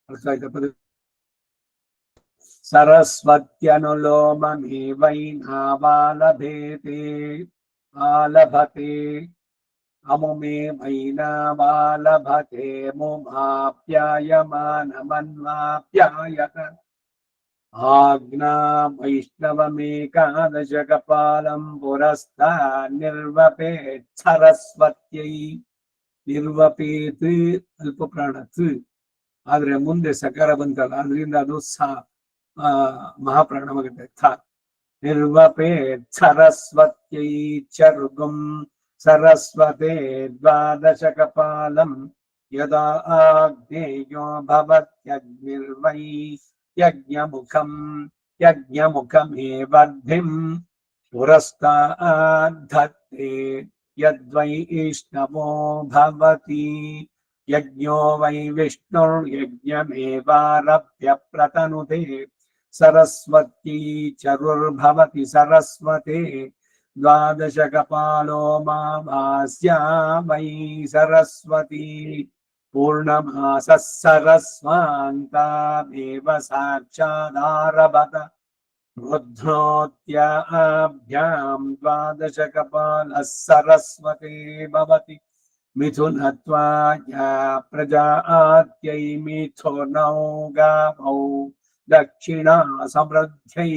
S4: ಅರ್ಥ ಆಯ್ತಾ ಪದ सरस्वत्यनुलोममेवैनावालभेते आलभते अमुमेवैनावालभते मुमाप्यायमानमन्वाप्यायत आज्ञा वैष्णवमेकादशकपालं पुरस्तात् निर्वपेत् सरस्वत्यै निर्वपेत् अल्प प्राणत् ಆದ್ರೆ ಮುಂದೆ ಸಕಾರ ಬಂತಲ್ಲ ಅದರಿಂದ ಅದು ಮಹಾಪ್ರಾಣವಾಗುತ್ತೆ ಥ ನಿರ್ವಪೇತ್ ಸರಸ್ವತ್ಯೈ ಚರ್ಗುಂ ಸರಸ್ವತೆ ದ್ವಾದಶಕಪಾಲಂ ಯದಾ ಆಗ್ನೇಯೋ ಭವತ್ಯಗ್ನಿರ್ವೈ ಯಜ್ಞಮುಖಮೇವರ್ಧಿಂ ಪುರಸ್ತಾದ್ಧತ್ತೆ ಯದ್ವೈಷ್ಣವೋ ಭವತಿ यज्ञो वै विष्णुर्यज्ञमेवारभ्य प्रतनुते सरस्वती चरुर्भवति सरस्वते द्वादशकपालो माभास्या वै सरस्वती पूर्णमासः सरस्वान्तामेव साक्षादारभत रुद्रोत्याभ्यां द्वादशकपालः सरस्वती भवति मिथुनत्वाय प्रजात्यै मिथुनौ गावौ दक्षिणा समृद्ध्यै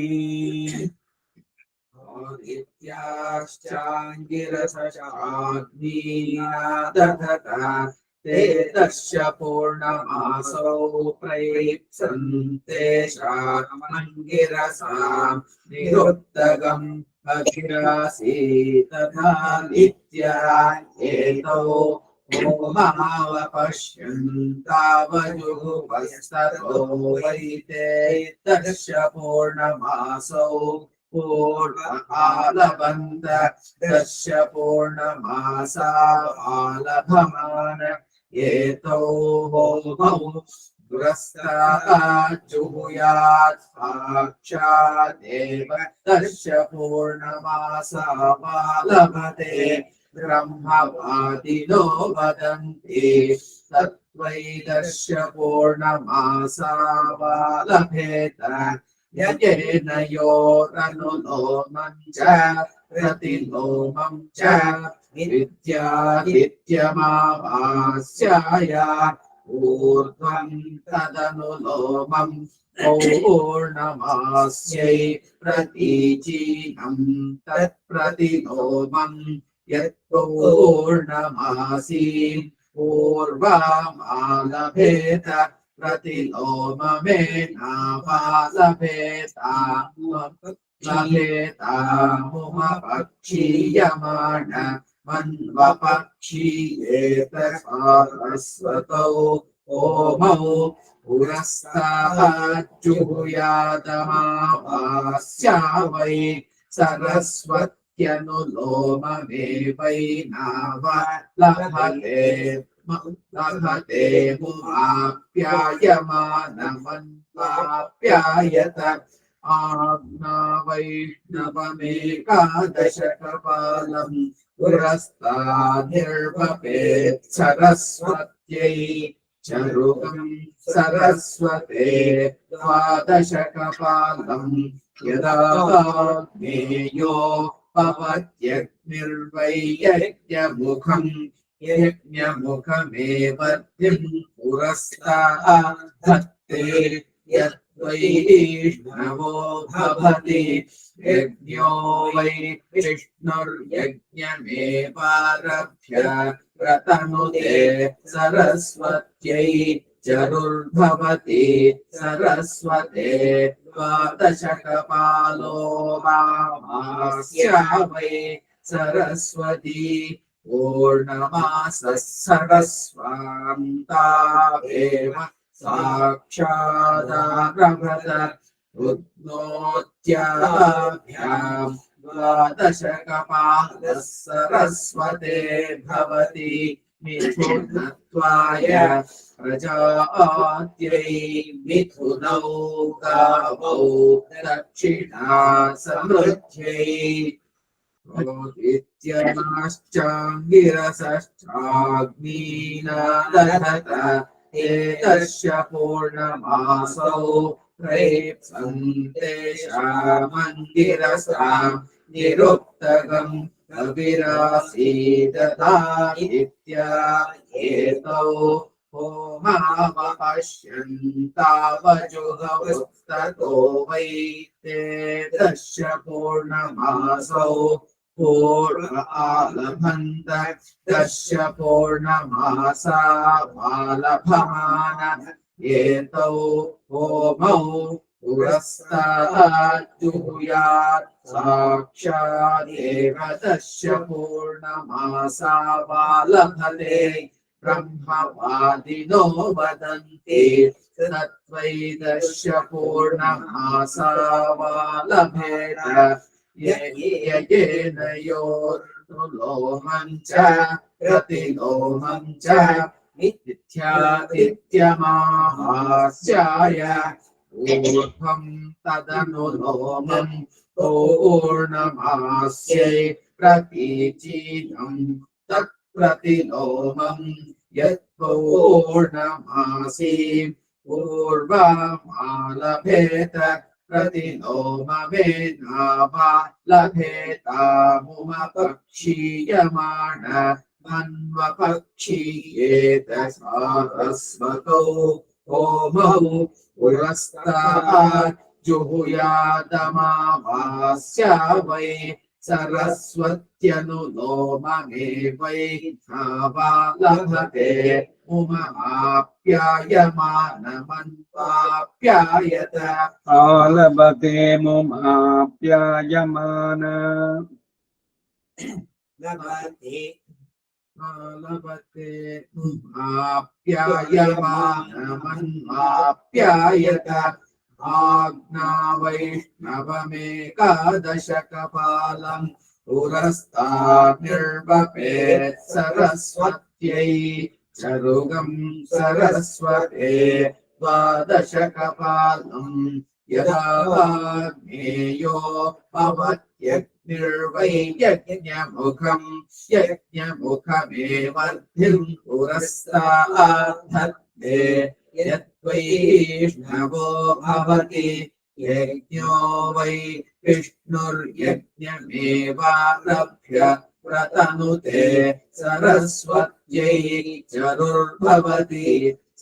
S3: आदित्याश्चाङ्गिरसशाग्नीनादधता ते तस्य पूर्णमासौ प्रैप्सन्ते श्रामङ्गिरसां निरुक्तगम् अभिरासी तथा नित्या एतौ होमावपश्यन्तावजुहुवस्ततो वैते तस्य पूर्णमासौ पूर्णमालभन्त तस्य पूर्णमासा आलभमान एतौ होमौ पुरस्ताज्जुहुयात् साक्षादेव तस्य पूर्णमासावालभते ब्रह्मवादिनो वदन्ति तत्त्वैतस्य पूर्णमासावालभेत यजेन योरनुलोमं च प्रतिलोमं च विद्यादित्यमाभास्याय ऊर्ध्वं तदनुलोमं पौर्णमास्यै प्रतीचीनं तत्प्रतिलोमं यत्पौर्णमासीं पूर्वमालभेत प्रतिलोममेनावालभेतामुपक्षीयमाण मन्वपक्षीयेत सारस्वतौ होमौ पुरस्ताज्जुहुयादमाभास्या वै सरस्वत्यनुलोममेवैनावालभते लभते मुमाप्यायमानमन्वाप्यायत आज्ञा वैष्णवमेकादशकपालम् पुरस्ताद्निर्वपेत् सरस्वत्यै चरुकम् सरस्वते द्वादशकपालम् यदा ज्ञेयो भवत्यग्निर्वै यज्ञमुखम् यज्ञमुखमेवर्तिम् पुरस्ताद्धत्ते यद्वैष्णवो भवति यज्ञो वै विष्णुर्यज्ञमेवारभ्य प्रतनुते सरस्वत्यै चरुर्भवति सरस्वते द्वादशकपालो मास्या वै सरस्वती पूर्णमासः सरस्वान्तावेव साक्षादारभत उद्नोत्याभ्याम् द्वादशकपालः सरस्वते भवति मिथुनत्वाय प्रजात्यै मिथुनौ गावौ दक्षिणा समृद्ध्यै इत्यनाश्चाङ्गिरसश्चाग्नीना दधत एतस्य पूर्णमासौ प्रेप्सन्तेषामङ्गिरसाम् निरुक्तकम् कविरासीदता एतौ होमावपश्यन्तावजुगवस्ततो वै ते दश पूर्णमासौ पूर्ण आलभन्त दश पूर्णमासा बालभमान एतौ होमौ पुरस्ताज्जुहुयात् साक्षादेव दश पूर्णमासा बालभते ब्रह्मवादिनो वदन्ति तत्त्वैदश पूर्णमासा बालभेत येन योर्लोमं च प्रतिलोमं च मिथ्यादित्यमाहास्याय ऊर्ध्वं तदनुलोमं पूर्णमास्यै प्रतीचीनं तत्प्रतिलोमं यत्पूर्णमासी पूर्वमालभेत प्रतिलोममेनावा लभेतामुमपक्षीयमाण मन्वपक्षीयेत सारस्वतौ होमौ पुरस्ताज्जुहुयादमावास्या वै सरस्वत्यनुलोममेवैधावा लभते मुमाप्यायमानमन्वाप्यायत
S4: आलभते मुमाप्यायमान
S3: लभते मुमाप्यायमानमन्वाप्यायत आज्ञा वैष्णवमेकादशकपालम् पुरस्ताद्निर्वपेत् सरस्वत्यै चरुगम् सरस्वते द्वादशकपालम् यदा ज्ञेयो भवत्यग्निर्वै यज्ञमुखम् यज्ञमुखमेवर्धिम् पुरस्ताद्धत्ते यद्वैष्णवो भवति यज्ञो वै विष्णुर्यज्ञमेवारभ्य प्रतनुते सरस्वत्यै चरुर्भवति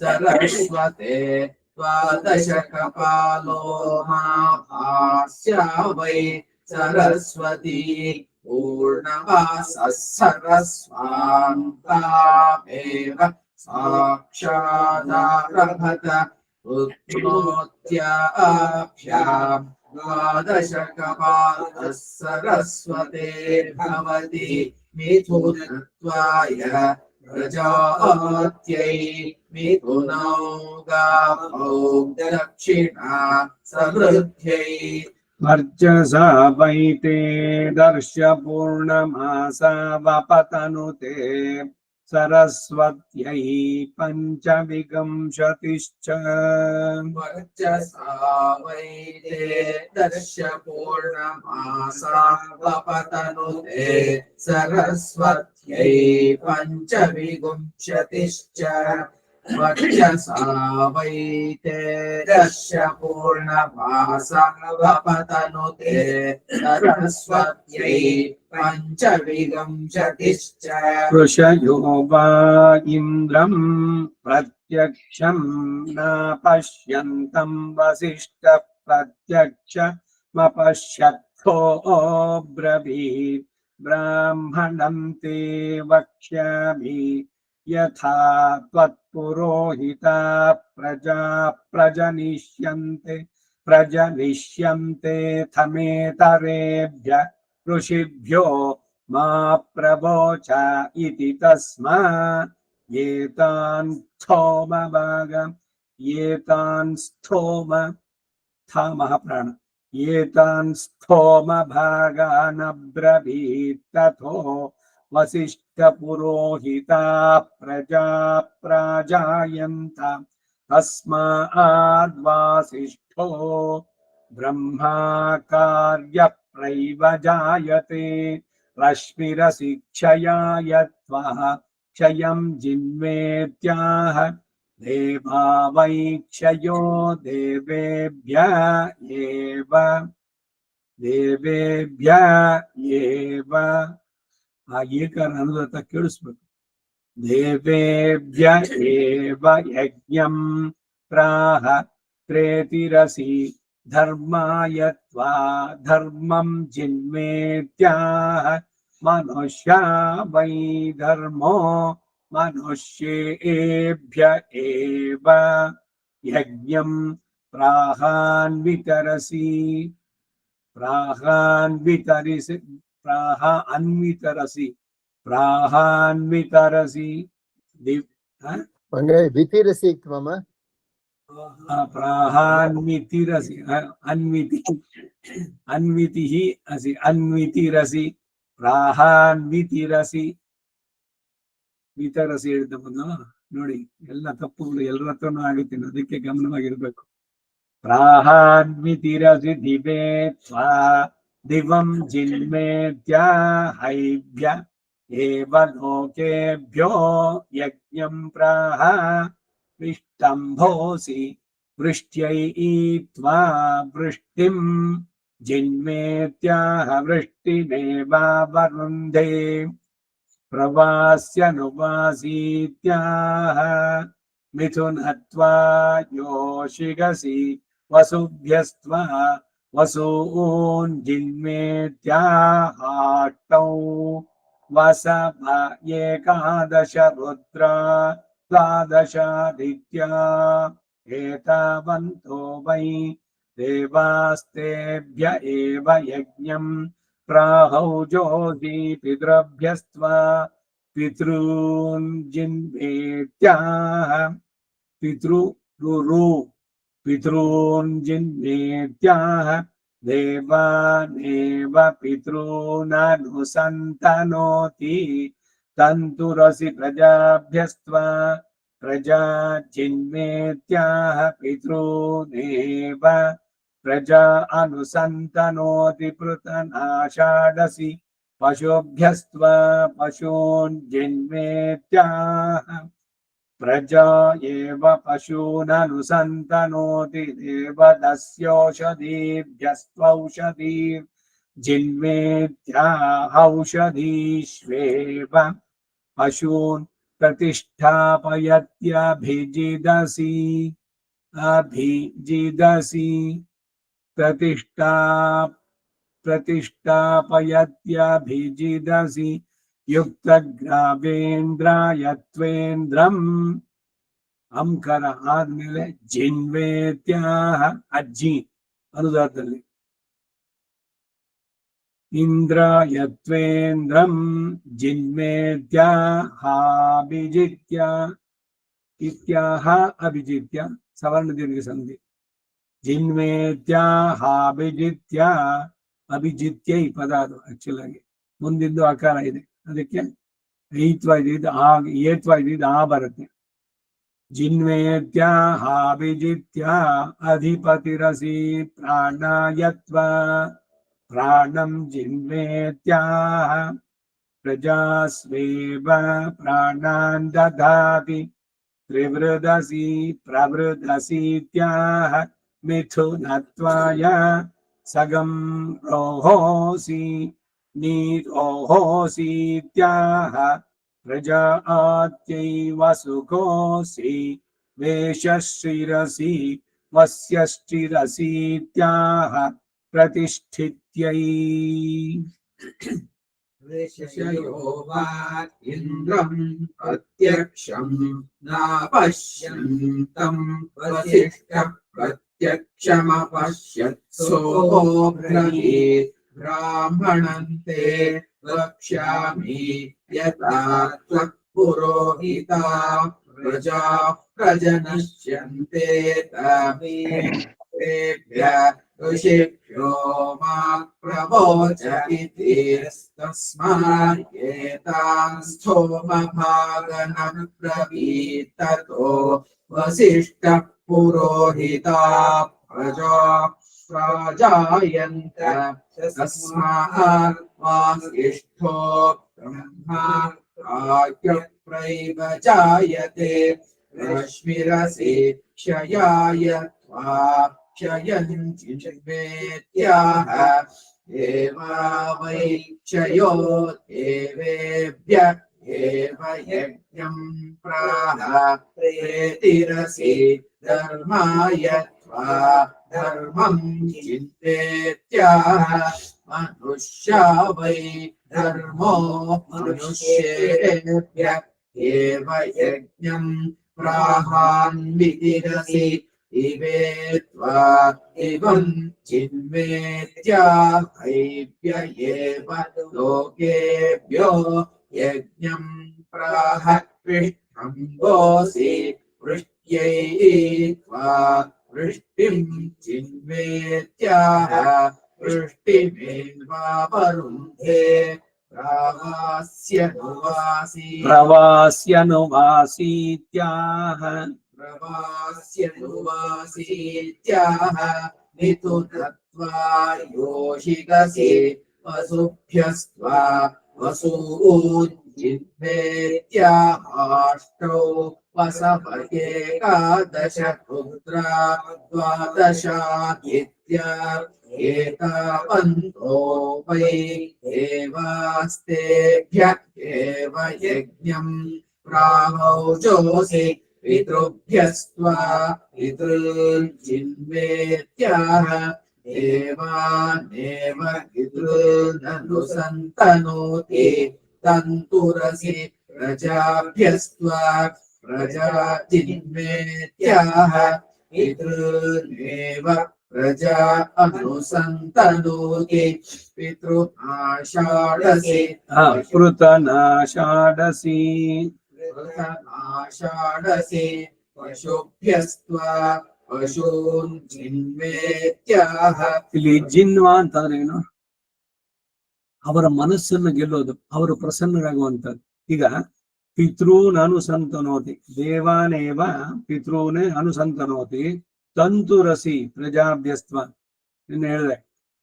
S3: सरस्वते द्वादशकपालो माभास्या वै सरस्वती पूर्णमासः सरस्वान्तावेव साक्षादारभत उत्नोत्याभ्याम् द्वादशकपालः सरस्वते भवति मिथुनत्वाय प्रजात्यै मिथुनौ गावौ दक्षिणा समृद्ध्यै
S4: वर्चसा वैते दर्श पूर्णमासा वपतनुते सरस्वत्यै पञ्चविंशतिश्च
S3: वर्चसा वै ते दर्श पूर्णमासा वपतनुते सरस्वत्यै पञ्चविंशतिश्च वर्चसा वै ते दर्श पूर्णमासा वपतनुते सरस्वत्यै पञ्चविंशतिश्च
S4: ऋषयो वा इन्द्रं प्रत्यक्षं न पश्यन्तं वसिष्ठः प्रत्यक्षमपश्यत्थो ब्रवीत् ब्राह्मणं ते वक्ष्यामि यथा त्वत्पुरोहिता प्रजा प्रजनिष्यन्ते थमेतरेभ्य ऋषिभ्यो मा प्रवोच इति तस्मात् एतान् स्थोमभागानब्रवीत् तथो वसिष्ठपुरोहिता प्रजा प्राजायन्त तस्माद्वासिष्ठो ब्रह्माकार्यप्रैव जायते रश्मिरसि क्षया यत्त्वः क्षयं जिन्वेत्याह देवा वै क्षयो देवेभ्य एव ಆ ಏಕಾರ ಅನ್ನೋದತ್ತ ಕೇಳಿಸ್ಬೇಕು. ದೇವೇಭ್ಯ ಏವ ಯಜ್ಞಂ ಪ್ರಾಹ ಪ್ರೇತಿರಸಿ ಧರ್ಮಾಯ ತ್ವಾ ಧರ್ಮಂ ಜಿನ್ಮೇತ್ಯಾಹ ಮನುಷ್ಯ ವೈ ಧರ್ಮೋ ಮನುಷ್ಯೇಭ್ಯ ಏವ ಯಜ್ಞಂ ಪ್ರಾಹಾನ್ವಿತರಸಿ प्राहान्वितरसि
S2: वितिरसि मम
S4: प्राहान्वितिरसि अन्वितिः असि अन्वितिरसि प्राहान्वितिरसि ವಿತರಸಿ ಹೇಳ್ತಾ ಬಂದ ನೋಡಿ. ಎಲ್ಲ ತಪ್ಪುಗಳು ಎಲ್ಲರ ಹತ್ರನೂ ಆಗುತ್ತೇನೆ, ಅದಕ್ಕೆ ಗಮನವಾಗಿರ್ಬೇಕು. ಪ್ರಾಹಾನ್ವಿತಿರಸಿ ದಿವೇ ತ್ವಾ दिवं जिन्मेत्याहैभ्य एव लोकेभ्यो यज्ञं प्राह विष्टम्भोऽसि वृष्ट्यै त्वा वृष्टिं जिन्मेत्याह वृष्टिमेवावरुन्धे प्रवास्यनुवासीत्याह मिथुनत्वा योषिगसि वसुभ्यस्त्वा वसून् जिन्मेत्याहाष्टौ वसभ एकादश रुद्रा द्वादशादित्या एतावन्तो वै देवास्तेभ्य एव यज्ञं प्राहौजोऽसि पितृभ्यस्त्वा पितॄन् जिन्मेत्याह पितॄन् जिन्मेत्याह देवानेव पितॄननुसन्तनोति तन्तुरसि प्रजाभ्यस्त्वा प्रजा जिन्मेत्याह पितॄनेव प्रजा अनुसन्तनोति पृतनाषाढसि पशुभ्यस्त्वा पशून् जिन्मेत्याह प्रजा एव पशूननुसन्तनोति देवदस्योषधीभ्यस्त्वौषधी जिन्मेत्याहौषधीष्वेव पशून् प्रतिष्ठापयत्यभिजिदसि प्रतिष्ठापयत्यभिजिदसि युक्तग्रावेन्द्रायत्वेन्द्रम् अंकर आद्मेले जिन्वेत्याह अज्जि अनुदातल्लि इंद्रायत्वेन्द्रम् जिन्मेत्याहाभिजित्य इत्याह अभिजित्य सवर्ण दीर्घ संधि जिन्वेत्याहाभिजित्य अभिजित्य ಈ ಪದ ಅದು ಆಕ್ಚುಲ್ ಆಗಿ ಮುಂದಿಂದು ಆಕಾರ ಇದೆ ಅದಕ್ಕೆ ಐತ್ವದಿದ್ ಆ ಏತ್ವದಿದ್ ಆ ಬರುತ್ತೆ. ಜಿನ್ವೇತ್ಯ ಹಾಭಿಜಿತ್ಯ ಅಧಿಪತಿರಸಿ ಪ್ರಾಣಾಯತ್ವ ಪ್ರಾಣಂ ಜಿನ್ವೇತ್ಯ ಪ್ರಜಾಸ್ವೇವ ಪ್ರಾಣಾನ್ ದಧಾತಿ ತ್ರಿವೃದಸಿ ಪ್ರವೃದಸೀತ್ಯಾಹ ಮಿಥುನತ್ವಾಯ ಸಗಂ ರೋಹೋಸಿ ನೀರೋಹೋಸೀತ್ಯಾಹ ಪ್ರಜಾತ್ಯೈವ ಸುಖೋಸಿ ವೇಷಶ್ಚಿರಸಿ ವಸ್ಯಶ್ಚಿರಸೀತ್ಯಾಹ ಪ್ರತಿಷ್ಠಿತ್ಯೈ.
S3: ऋषयो वा इन्द्रम् प्रत्यक्षम् नापश्यन्तम् वसिष्ठः प्रत्यक्षमपश्यत्सोऽब्रवीत् ब्राह्मणम् ते वक्ष्यामि यथा त्वः पुरोहिता प्रजाः प्रजनश्यन्ते तमेभ्यः ऋषिभ्यो मा प्रवोच इति तस्मादेतान् स्तोमभागनं ब्रवीत् ततो वसिष्ठः पुरोहिता प्रजा प्राजायन्त तस्मात् वासिष्ठो ब्रह्मा प्राज्ञप्रैव जायते रश्मिरसि क्षयाय त्वा क्षयं चिन्वेत्याह देवा वै क्षयो देवेभ्य एव यज्ञं प्राह प्रेतिरसि धर्माय त्वा धर्मं चिन्वेत्याह मनुष्या वै धर्मो मनुष्येभ्य एव यज्ञं प्राहान्वितिरसि इवेत्वा इवं चिन्वेत्याहैभ्य एव लोकेभ्यो यज्ञं प्राह पृष्ठम्भोऽसि वृष्ट्यै त्वा वृष्टिं चिन्वेत्याह वृष्टिमेवावरुन्धे
S4: प्रवास्यनुवासीत्याह
S3: प्रवास्यनुवासीत्याह मिथुनत्वा योषिकसि वसुभ्यस्त्वा वसून् जिह्वेत्याहाष्टौ वसवएकादश पुत्रा द्वादशादित्या एतावन्तो वै देवास्तेभ्य एव यज्ञं प्रावौजोऽसि पितृभ्यस्त्वा पितॄन् जिह्वेत्याह देवानेव पितॄननुसन्तनोति तन्तुरसि प्रजाभ्यस्त्वा प्रजा जिह्वेत्याह पितॄनेव प्रजा अनुसन्तनोति पितृनाषाढसि
S4: पृतनाषाढसि
S3: पृतनाषाढसि पशुभ्यस्त्वा पशून् जिह्वेत्याह.
S4: ಇಲ್ಲಿ ಜಿನ್ವಾ ಅಂತಂದ್ರೆ ಏನು? ಅವರ ಮನಸ್ಸನ್ನು ಗೆಲ್ಲೋದು, ಅವರು ಪ್ರಸನ್ನರಾಗುವಂತದ್ದು. ಈಗ ಪಿತೃನ್ ಅನುಸಂತನೋತಿ ದೇವಾನೇವ ಪಿತೃನೇ ಅನುಸಂತನೋತಿ ತಂತುರಸಿ ಪ್ರಜಾಭ್ಯಸ್ತ್ವ. ಇನ್ನು ಹೇಳಿದೆ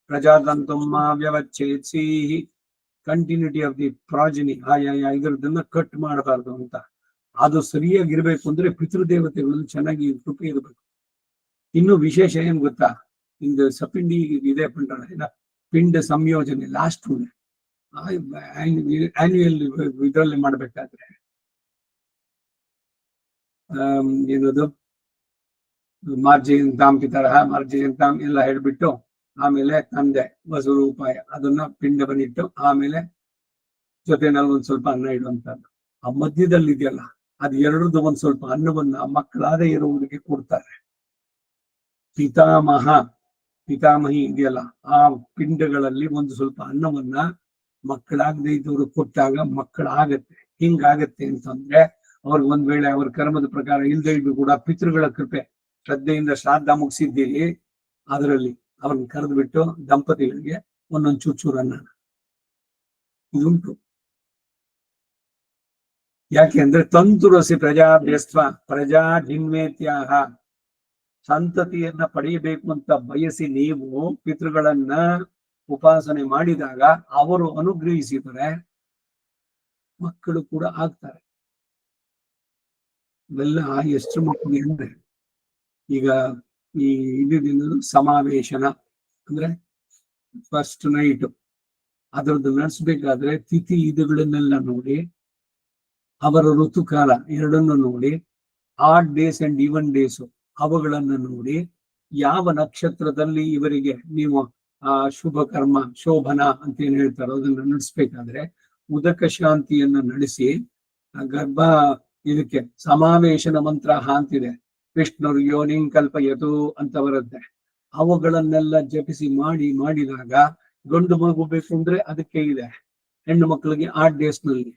S4: ಪ್ರಜಾತಂತುಮ್ಮ ವ್ಯವಚ್ಛೇತ್ಸಿ, ಕಂಟಿನ್ಯೂಟಿ ಆಫ್ ದಿ ಪ್ರಾಜಿನಿ, ಇದರದನ್ನ ಕಟ್ ಮಾಡಬಾರ್ದು ಅಂತ. ಅದು ಸರಿಯಾಗಿರ್ಬೇಕು ಅಂದ್ರೆ ಪಿತೃದೇವತೆಗಳು ಚೆನ್ನಾಗಿ ಕೃಪೆ ಇರಬೇಕು. ಇನ್ನು ವಿಶೇಷ ಏನ್ ಗೊತ್ತಾ, ಇಂದು ಸಪಿಂಡಿ ಇದೆ ಪಿಂಡ ಸಂಯೋಜನೆ ಲಾಸ್ಟ್ ಆನ್ಯುಯಲ್ ಇದರಲ್ಲಿ ಮಾಡ್ಬೇಕಾದ್ರೆ ಏನದು ಮಾರ್ಜಯಂತಾಂ ಪಿತರಃ ಮಾರ್ಜಯಂತಾಂ ಎಲ್ಲ ಹೇಳ್ಬಿಟ್ಟು ಆಮೇಲೆ ತಂದೆ ವಸುರೂಪಾಯ ಅದನ್ನ ಪಿಂಡ ಬಂದಿಟ್ಟು ಆಮೇಲೆ ಜೊತೆನಲ್ಲಿ ಒಂದ್ ಸ್ವಲ್ಪ ಅನ್ನ ಇಡುವಂತದ್ದು. ಆ ಮಧ್ಯದಲ್ಲಿ ಇದೆಯಲ್ಲ ಅದು ಎರಡರದ್ದು ಒಂದ್ ಸ್ವಲ್ಪ ಅನ್ನವನ್ನ ಮಕ್ಕಳಾದ ಇರುವವರಿಗೆ ಕೊಡ್ತಾರೆ. ಪಿತಾಮಹಿ ಇದೆಯಲ್ಲ ಆ ಪಿಂಡಗಳಲ್ಲಿ ಒಂದು ಸ್ವಲ್ಪ ಅನ್ನವನ್ನ ಮಕ್ಕಳಾಗದೆ ಇದ್ದವರು ಕೊಟ್ಟಾಗ ಮಕ್ಕಳಾಗತ್ತೆ. ಹಿಂಗಾಗತ್ತೆ ಅಂತಂದ್ರೆ ಅವ್ರಿಗೆ ಒಂದ್ ವೇಳೆ ಅವ್ರ ಕರ್ಮದ ಪ್ರಕಾರ ಇಲ್ದೇ ಇದ್ದು ಕೂಡ ಪಿತೃಗಳ ಕೃಪೆ ಶ್ರದ್ಧೆಯಿಂದ ಶ್ರಾದ್ದ ಮುಗಿಸಿದ್ದೀರಿ, ಅದರಲ್ಲಿ ಅವ್ರನ್ನ ಕರೆದು ಬಿಟ್ಟು ದಂಪತಿಗಳಿಗೆ ಒಂದೊಂದು ಚೂರು ಅನ್ನ ಇದುಂಟು. ಯಾಕೆಂದ್ರೆ ತಂತುರಸಿ ಪ್ರಜಾಭ್ಯಸ್ವ ಪ್ರಜಾ ಜಿನ್ವೇತ್ಯಾಹ, ಸಂತತಿಯನ್ನ ಪಡೆಯಬೇಕು ಅಂತ ಬಯಸಿ ನೀವು ಪಿತೃಗಳನ್ನ ಉಪಾಸನೆ ಮಾಡಿದಾಗ ಅವರು ಅನುಗ್ರಹಿಸಿದರೆ ಮಕ್ಕಳು ಕೂಡ ಆಗ್ತಾರೆ. ಇವೆಲ್ಲ ಎಷ್ಟು ಮಕ್ಕಳಿಗೆ ಅಂದ್ರೆ ಈಗ ಈ ಇದು ಸಮಾವೇಶನ ಅಂದ್ರೆ ಫಸ್ಟ್ ನೈಟ್ ಅದರದ್ದು ನಡೆಸ್ಬೇಕಾದ್ರೆ ತಿಥಿ ಇದುಗಳನ್ನೆಲ್ಲ ನೋಡಿ, ಅವರ ಋತುಕಾಲ ಎರಡನ್ನು ನೋಡಿ, add days and even days ಅವುಗಳನ್ನ ನೋಡಿ, ಯಾವ ನಕ್ಷತ್ರದಲ್ಲಿ ಇವರಿಗೆ ನೀವು ಶುಭ ಕರ್ಮ ಶೋಭನ ಅಂತ ಏನ್ ಹೇಳ್ತಾರೋ ಅದನ್ನ ನಡೆಸ್ಬೇಕಾದ್ರೆ ಉದಕ ಶಾಂತಿಯನ್ನ ನಡೆಸಿ ಗರ್ಭ ಇದಕ್ಕೆ ಸಮಾವೇಶನ ಮಂತ್ರ ಅಂತಿದೆ, ವಿಷ್ಣುರ್ ಯೋನಿಂ ಕಲ್ಪಯತು ಅಂತ ಬರುತ್ತೆ. ಅವುಗಳನ್ನೆಲ್ಲ ಜಪಿಸಿ ಮಾಡಿದಾಗ ಗಂಡು ಮಗು ಬೇಕು ಅಂದ್ರೆ ಅದಕ್ಕೆ ಇದೆ, ಹೆಣ್ಣು ಮಕ್ಕಳಿಗೆ 8 ಡೇಸ್ ನಲ್ಲಿ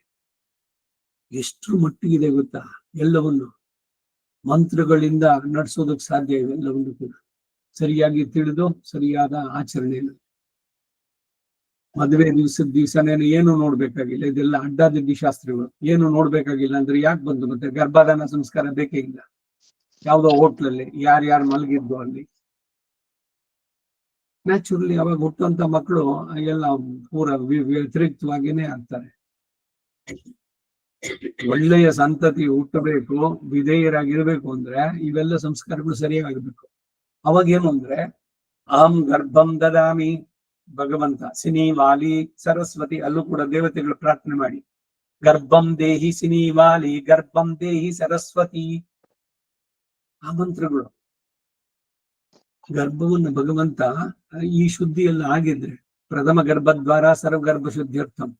S4: ಎಷ್ಟು ಮಟ್ಟಿಗಿದೆ ಗೊತ್ತಾ. ಎಲ್ಲವನ್ನು ಮಂತ್ರಗಳಿಂದ ನಡೆಸೋದಕ್ಕೆ ಸಾಧ್ಯ ಇದೆ. ಎಲ್ಲವನ್ನು ಕೂಡ ಸರಿಯಾಗಿ ತಿಳಿದು ಸರಿಯಾದ ಆಚರಣೆಯನ್ನು. ಮದುವೆ ದಿವಸನೇ ಏನು ನೋಡ್ಬೇಕಾಗಿಲ್ಲ, ಇದೆಲ್ಲ ಅಡ್ಡಾದಿಡ್ಡಿ ಶಾಸ್ತ್ರಗಳು. ಏನು ನೋಡ್ಬೇಕಾಗಿಲ್ಲ ಅಂದ್ರೆ ಯಾಕೆ ಬಂದು ಮತ್ತೆ ಗರ್ಭಾಧಾನ ಸಂಸ್ಕಾರ ಬೇಕೇ ಇಲ್ಲ. ಯಾವುದೋ ಹೋಟ್ಲಲ್ಲಿ ಯಾರ್ಯಾರು ಮಲಗಿದ್ದು ಅಲ್ಲಿ ನ್ಯಾಚುರಲಿ ಅವಾಗ ಹುಟ್ಟುವಂತ ಮಕ್ಕಳು ಎಲ್ಲ ಪೂರ ವ್ಯತಿರಿಕ್ತವಾಗಿನೇ ಆಗ್ತಾರೆ. ಒಳ್ಳೆಯ ಸಂತತಿ ಹುಟ್ಟಬೇಕು, ವಿಧೇಯರಾಗಿರ್ಬೇಕು ಅಂದ್ರೆ ಇವೆಲ್ಲ ಸಂಸ್ಕಾರಗಳು ಸರಿಯಾಗಿರ್ಬೇಕು. ಅವಾಗ ಏನು ಅಂದ್ರೆ ಅಹಂ ಗರ್ಭಂ ದದಾಮಿ ಭಗವಂತ ಸಿನಿ ವಾಲಿ ಸರಸ್ವತಿ, ಅಲ್ಲೂ ಕೂಡ ದೇವತೆಗಳು ಪ್ರಾರ್ಥನೆ ಮಾಡಿ ಗರ್ಭಂ ದೇಹಿ ಸಿನಿ ವಾಲಿ ಗರ್ಭಂ ದೇಹಿ ಸರಸ್ವತಿ, ಆ ಮಂತ್ರಗಳು. ಗರ್ಭವನ್ನು ಭಗವಂತ ಈ ಶುದ್ಧಿ ಎಲ್ಲ ಆಗಿದ್ರೆ ಪ್ರಥಮ ಗರ್ಭದ್ವಾರ ಸರ್ವಗರ್ಭ ಶುದ್ಧಿಯರ್ಥಂ,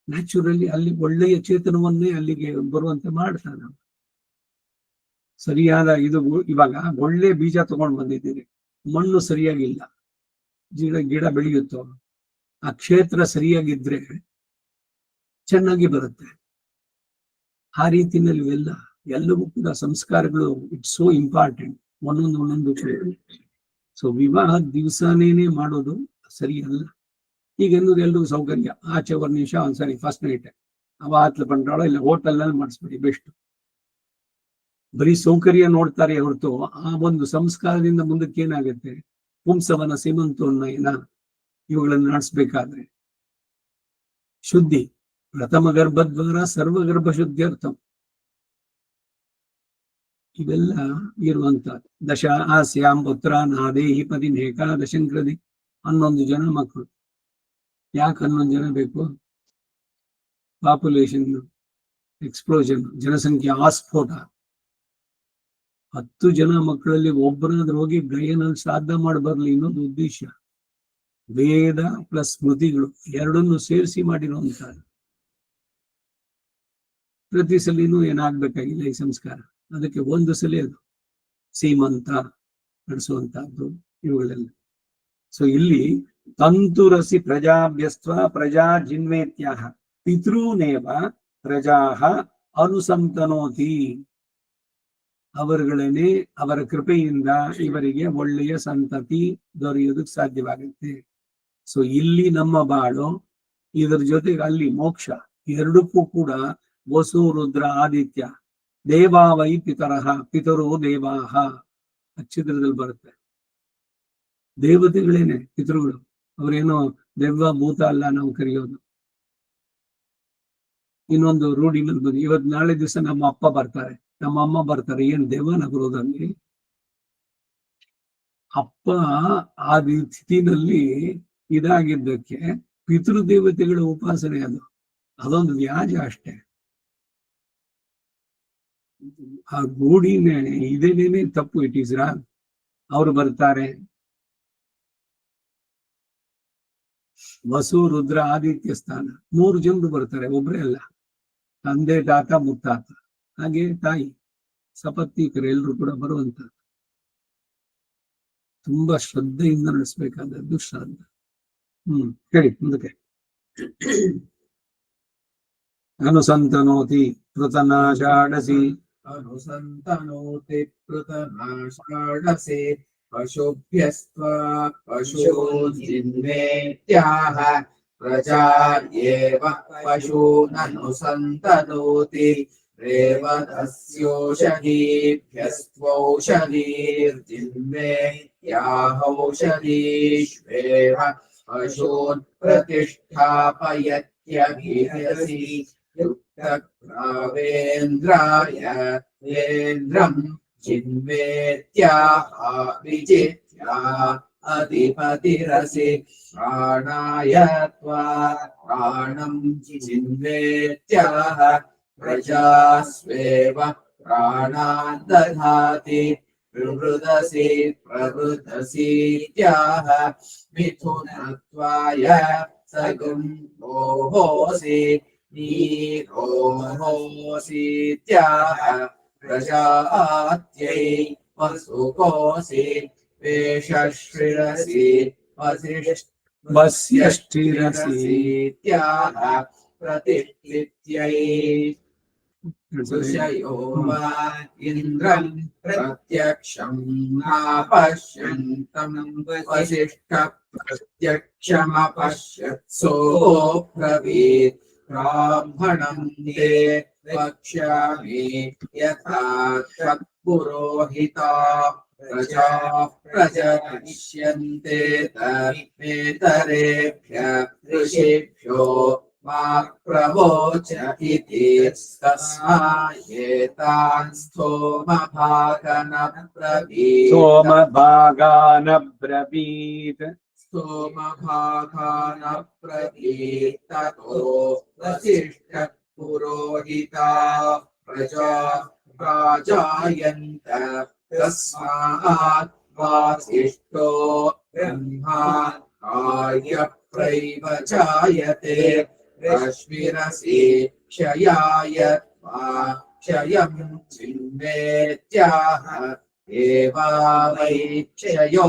S4: ನ್ಯಾಚುರಲಿ ಅಲ್ಲಿ ಒಳ್ಳೆಯ ಚೇತನವನ್ನೇ ಅಲ್ಲಿಗೆ ಬರುವಂತೆ ಮಾಡ್ತಾನೆ. ಸರಿಯಾದ ಇದು ಇವಾಗ ಒಳ್ಳೆ ಬೀಜ ತಗೊಂಡು ಬಂದಿದ್ದೀರಿ, ಮಣ್ಣು ಸರಿಯಾಗಿಲ್ಲ, ಗಿಡ ಬೆಳೆಯುತ್ತೋ, ಆ ಕ್ಷೇತ್ರ ಸರಿಯಾಗಿದ್ರೆ ಚೆನ್ನಾಗಿ ಬರುತ್ತೆ. ಆ ರೀತಿಯಲ್ಲಿ ಎಲ್ಲವೂ ಕೂಡ ಸಂಸ್ಕಾರಗಳು ಇಟ್ಸ್ ಸೋ ಇಂಪಾರ್ಟೆಂಟ್. ಒಂದೊಂದು ಸೊ ವಿವಾಹ ದಿವಸನೇನೆ ಮಾಡೋದು ಸರಿಯಲ್ಲ. ಈಗ ಎಲ್ಲರೂ ಸೌಕರ್ಯ, ಆಚೆ 1 ನಿಮಿಷ ಒಂದ್ಸರಿ ಫಸ್ಟ್ ನೈಟ್ ಅವ ಆತ್ಲ ಬಂಡಾಳ ಇಲ್ಲ ಹೋಟೆಲ್ನಲ್ಲಿ ಮಾಡಿಸ್ಬಿಡಿ ಬೆಸ್ಟ್. ಬರೀ ಸೌಕರ್ಯ ನೋಡ್ತಾರೆ ಹೊರತು ಆ ಒಂದು ಸಂಸ್ಕಾರದಿಂದ ಮುಂದಕ್ಕೆ ಏನಾಗುತ್ತೆ, ಪುಂಸವನ ಸೀಮಂತೋನ್ನಯನ ಇವುಗಳನ್ನು ನಡೆಸ್ಬೇಕಾದ್ರೆ ಶುದ್ಧಿ ಪ್ರಥಮ ಗರ್ಭದ್ವಾರ ಸರ್ವಗರ್ಭ ಶುದ್ಧಿಯರ್ಥಂ ಇವೆಲ್ಲ ಇರುವಂತ ದಶ ಆಸ್ಯಾಂ ಪುತ್ರ ನಾದೇಹಿ ಪದಿನೇಕಾದಶಂಕೃತಿ 11 ಜನ ಮಕ್ಕಳು. ಯಾಕೆ 11 ಜನ ಬೇಕು? ಪಾಪ್ಯುಲೇಷನ್ ಎಕ್ಸ್ಪ್ಲೋಷನ್, ಜನಸಂಖ್ಯೆ ಆಸ್ಫೋಟ. 10 ಜನ ಮಕ್ಕಳಲ್ಲಿ ಒಬ್ಬರಾದ್ರೂ ಹೋಗಿ ಗಯನಲ್ಲಿ ಶ್ರಾದ್ದ ಮಾಡಿ ಬರ್ಲಿ ಅನ್ನೋದು ಉದ್ದೇಶ. ವೇದ ಪ್ಲಸ್ ಸ್ಮೃತಿಗಳು ಎರಡನ್ನು ಸೇರಿಸಿ ಮಾಡಿರುವಂತ ಪ್ರತಿ ಸಲಿನೂ ಏನಾಗ್ಬೇಕಾಗಿಲ್ಲ ಈ ಸಂಸ್ಕಾರ. ಅದಕ್ಕೆ ಒಂದು ಸಲ ಅದು ಸೀಮಂತ ನಡೆಸುವಂತಹದ್ದು ಇವುಗಳೆಲ್ಲ. ಸೊ ಇಲ್ಲಿ ತಂತುರಸಿ ಪ್ರಜಾಭ್ಯಸ್ತ್ವ ಪ್ರಜಾ ಜಿನ್ವೇತ್ಯಾಹ ಪಿತೃನೇವ ಪ್ರಜಾಹ ಅನುಸಂತನೋತಿ, ಅವರುಗಳನ್ನೇ ಅವರ ಕೃಪೆಯಿಂದ ಇವರಿಗೆ ಒಳ್ಳೆಯ ಸಂತತಿ ದೊರೆಯೋದಕ್ಕೆ ಸಾಧ್ಯವಾಗುತ್ತೆ. ಸೊ ಇಲ್ಲಿ ನಮ್ಮ ಬಾಳು, ಇದರ ಜೊತೆಗೆ ಅಲ್ಲಿ ಮೋಕ್ಷ, ಎರಡಕ್ಕೂ ಕೂಡ ವಸು ರುದ್ರ ಆದಿತ್ಯ ದೇವಾವೈ ಪಿತರಹ ಪಿತರೋ ದೇವಾಹ ಅಚ್ಚಿದ್ರದಲ್ಲಿ ಬರುತ್ತೆ. ದೇವತೆಗಳೇನೆ ಪಿತೃಗಳು, ಅವರೇನೋ ದೆವ್ವ ಭೂತ ಅಲ್ಲ ನಾವು ಕರೆಯೋದು. ಇನ್ನೊಂದು ರೂಢಿನಲ್ಲಿ ಬಂದು ಇವತ್ತು ನಾಳೆ ದಿವಸ ನಮ್ಮ ಅಪ್ಪ ಬರ್ತಾರೆ, ನಮ್ಮ ಅಮ್ಮ ಬರ್ತಾರೆ, ಏನ್ ದೆವ್ವನ ಬರೋದಲ್ಲಿ? ಅಪ್ಪ ಆ ಸ್ಥಿತಿನಲ್ಲಿ ಇದಾಗಿದ್ದಕ್ಕೆ ಪಿತೃದೇವತೆಗಳ ಉಪಾಸನೆ ಅದೊಂದು ವ್ಯಾಜ ಅಷ್ಟೇ. ಆ ರೂಢಿನೇ ಇದೇನೇನೆ ತಪ್ಪು. It is wrong. ಅವರು ಬರ್ತಾರೆ, ವಸು ರುದ್ರ ಆದಿತ್ಯ ಸ್ಥಾನ 3 ಜನರು ಬರ್ತಾರೆ, ಒಬ್ರೇ ಅಲ್ಲ. ತಂದೆ ತಾತ ಮುತ್ತಾತ ಹಾಗೆ ತಾಯಿ ಸಪತ್ನೀಕರು ಎಲ್ಲರೂ ಕೂಡ ಬರುವಂತ ತುಂಬಾ ಶ್ರದ್ಧೆಯಿಂದ ನಡೆಸಬೇಕಾದದ್ದು ಶ್ರಾದ್ದ. ಹೇಳಿ ಮುಂದಕ್ಕೆ. ಅನುಸಂತನೋತಿ ಪೃತನಾಷಾಢಸಿ
S3: ಅನುಸಂತನೋತಿ ಪೃತನಾಷಾಢಸಿ ಪಶುಭ್ಯಸ್ತ್ವ ಪಶೂನ್ ಜಿನ್ವೇತ್ಯಾಹ प्रजा एव पशूननुसन्तनोति रेवदस्योषधीभ्यस्त्वौषधीर्जिन्वे याहौषधीष्वेव पशून् प्रतिष्ठापयत्यभिरसि युक्तग्रावेन्द्राय वेन्द्रम् जिन्वेत्याविजित्या अधिपतिरसि प्राणाय त्वा प्राणम् जिन्वेत्याह प्रजास्वेव प्राणान् दधाति प्रवृदसि प्रवृदसीत्याह मिथुनत्वाय सगुं रोहोसि नीरोहोसीत्याह प्रजात्यै वसुकोऽसि वेषश्रिरसि वस्यष्टिरसीत्याह प्रतिष्ठित्यै ऋषयो वा इन्द्रम् प्रत्यक्षम् नापश्यन्तम् वसिष्ठ प्रत्यक्षमपश्यत्सोऽब्रवीत् ब्राह्मणम् ते वक्ष्यामि यथा तत्पुरोहिता प्रजाः प्रजनिष्यन्ते तर्मेतरेभ्य ऋषिभ्यो मा प्रवोच इति तस्मायेतान्
S4: सोमभागानब्रवीत्
S3: ततो वसिष्ठ पुरोहिता प्रजा प्राजायन्त तस्मात् वासिष्ठो ब्रह्मा कार्यप्रैव जायते रश्मिरसि क्षयाय त्वा क्षयम् चिन्वेत्याह एवा वै क्षयो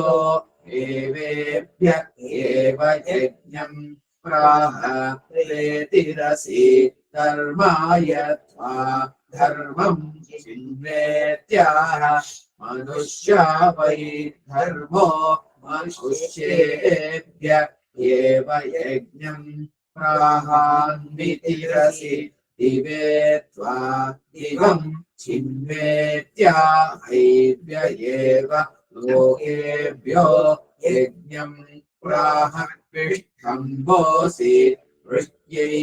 S3: एवेभ्य एव यज्ञम् प्राह प्रेतिरसि धर्माय त्वा धर्मम् चिन्वेत्याह मनुष्या वै धर्मो मनुष्येभ्य एव यज्ञम् प्राहान्वितिरसि दिवे त्वा दिवम् चिन्वेत्याहैभ्य एव लोकेभ्यो यज्ञम् प्राहर्पिष्ठम्बोऽसि वृष्ट्यै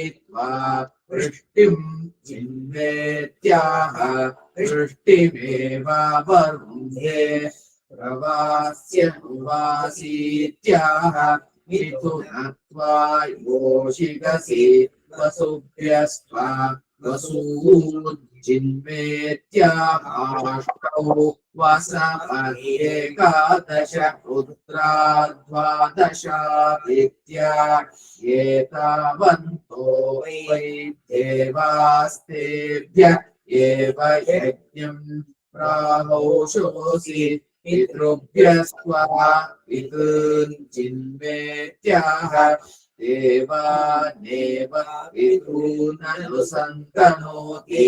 S3: त्वा वृष्टिम् चिन्वेत्याह वृष्टिमेवावरुन्धे प्रवास्यनुवासीत्याह मिथुनत्वा योषिगसि वसुभ्यस्त्वा वसूज्जिन्वेत्याहाष्टौ वसव एकादश रुद्रा द्वादशादित्या एतावन्तो वै देवास्तेभ्य एव यज्ञम् प्राहौषोऽसि पितृभ्यस्त्वा पितॄन् जिन्वेत्याह देवानेव पितॄननुसन्तनोति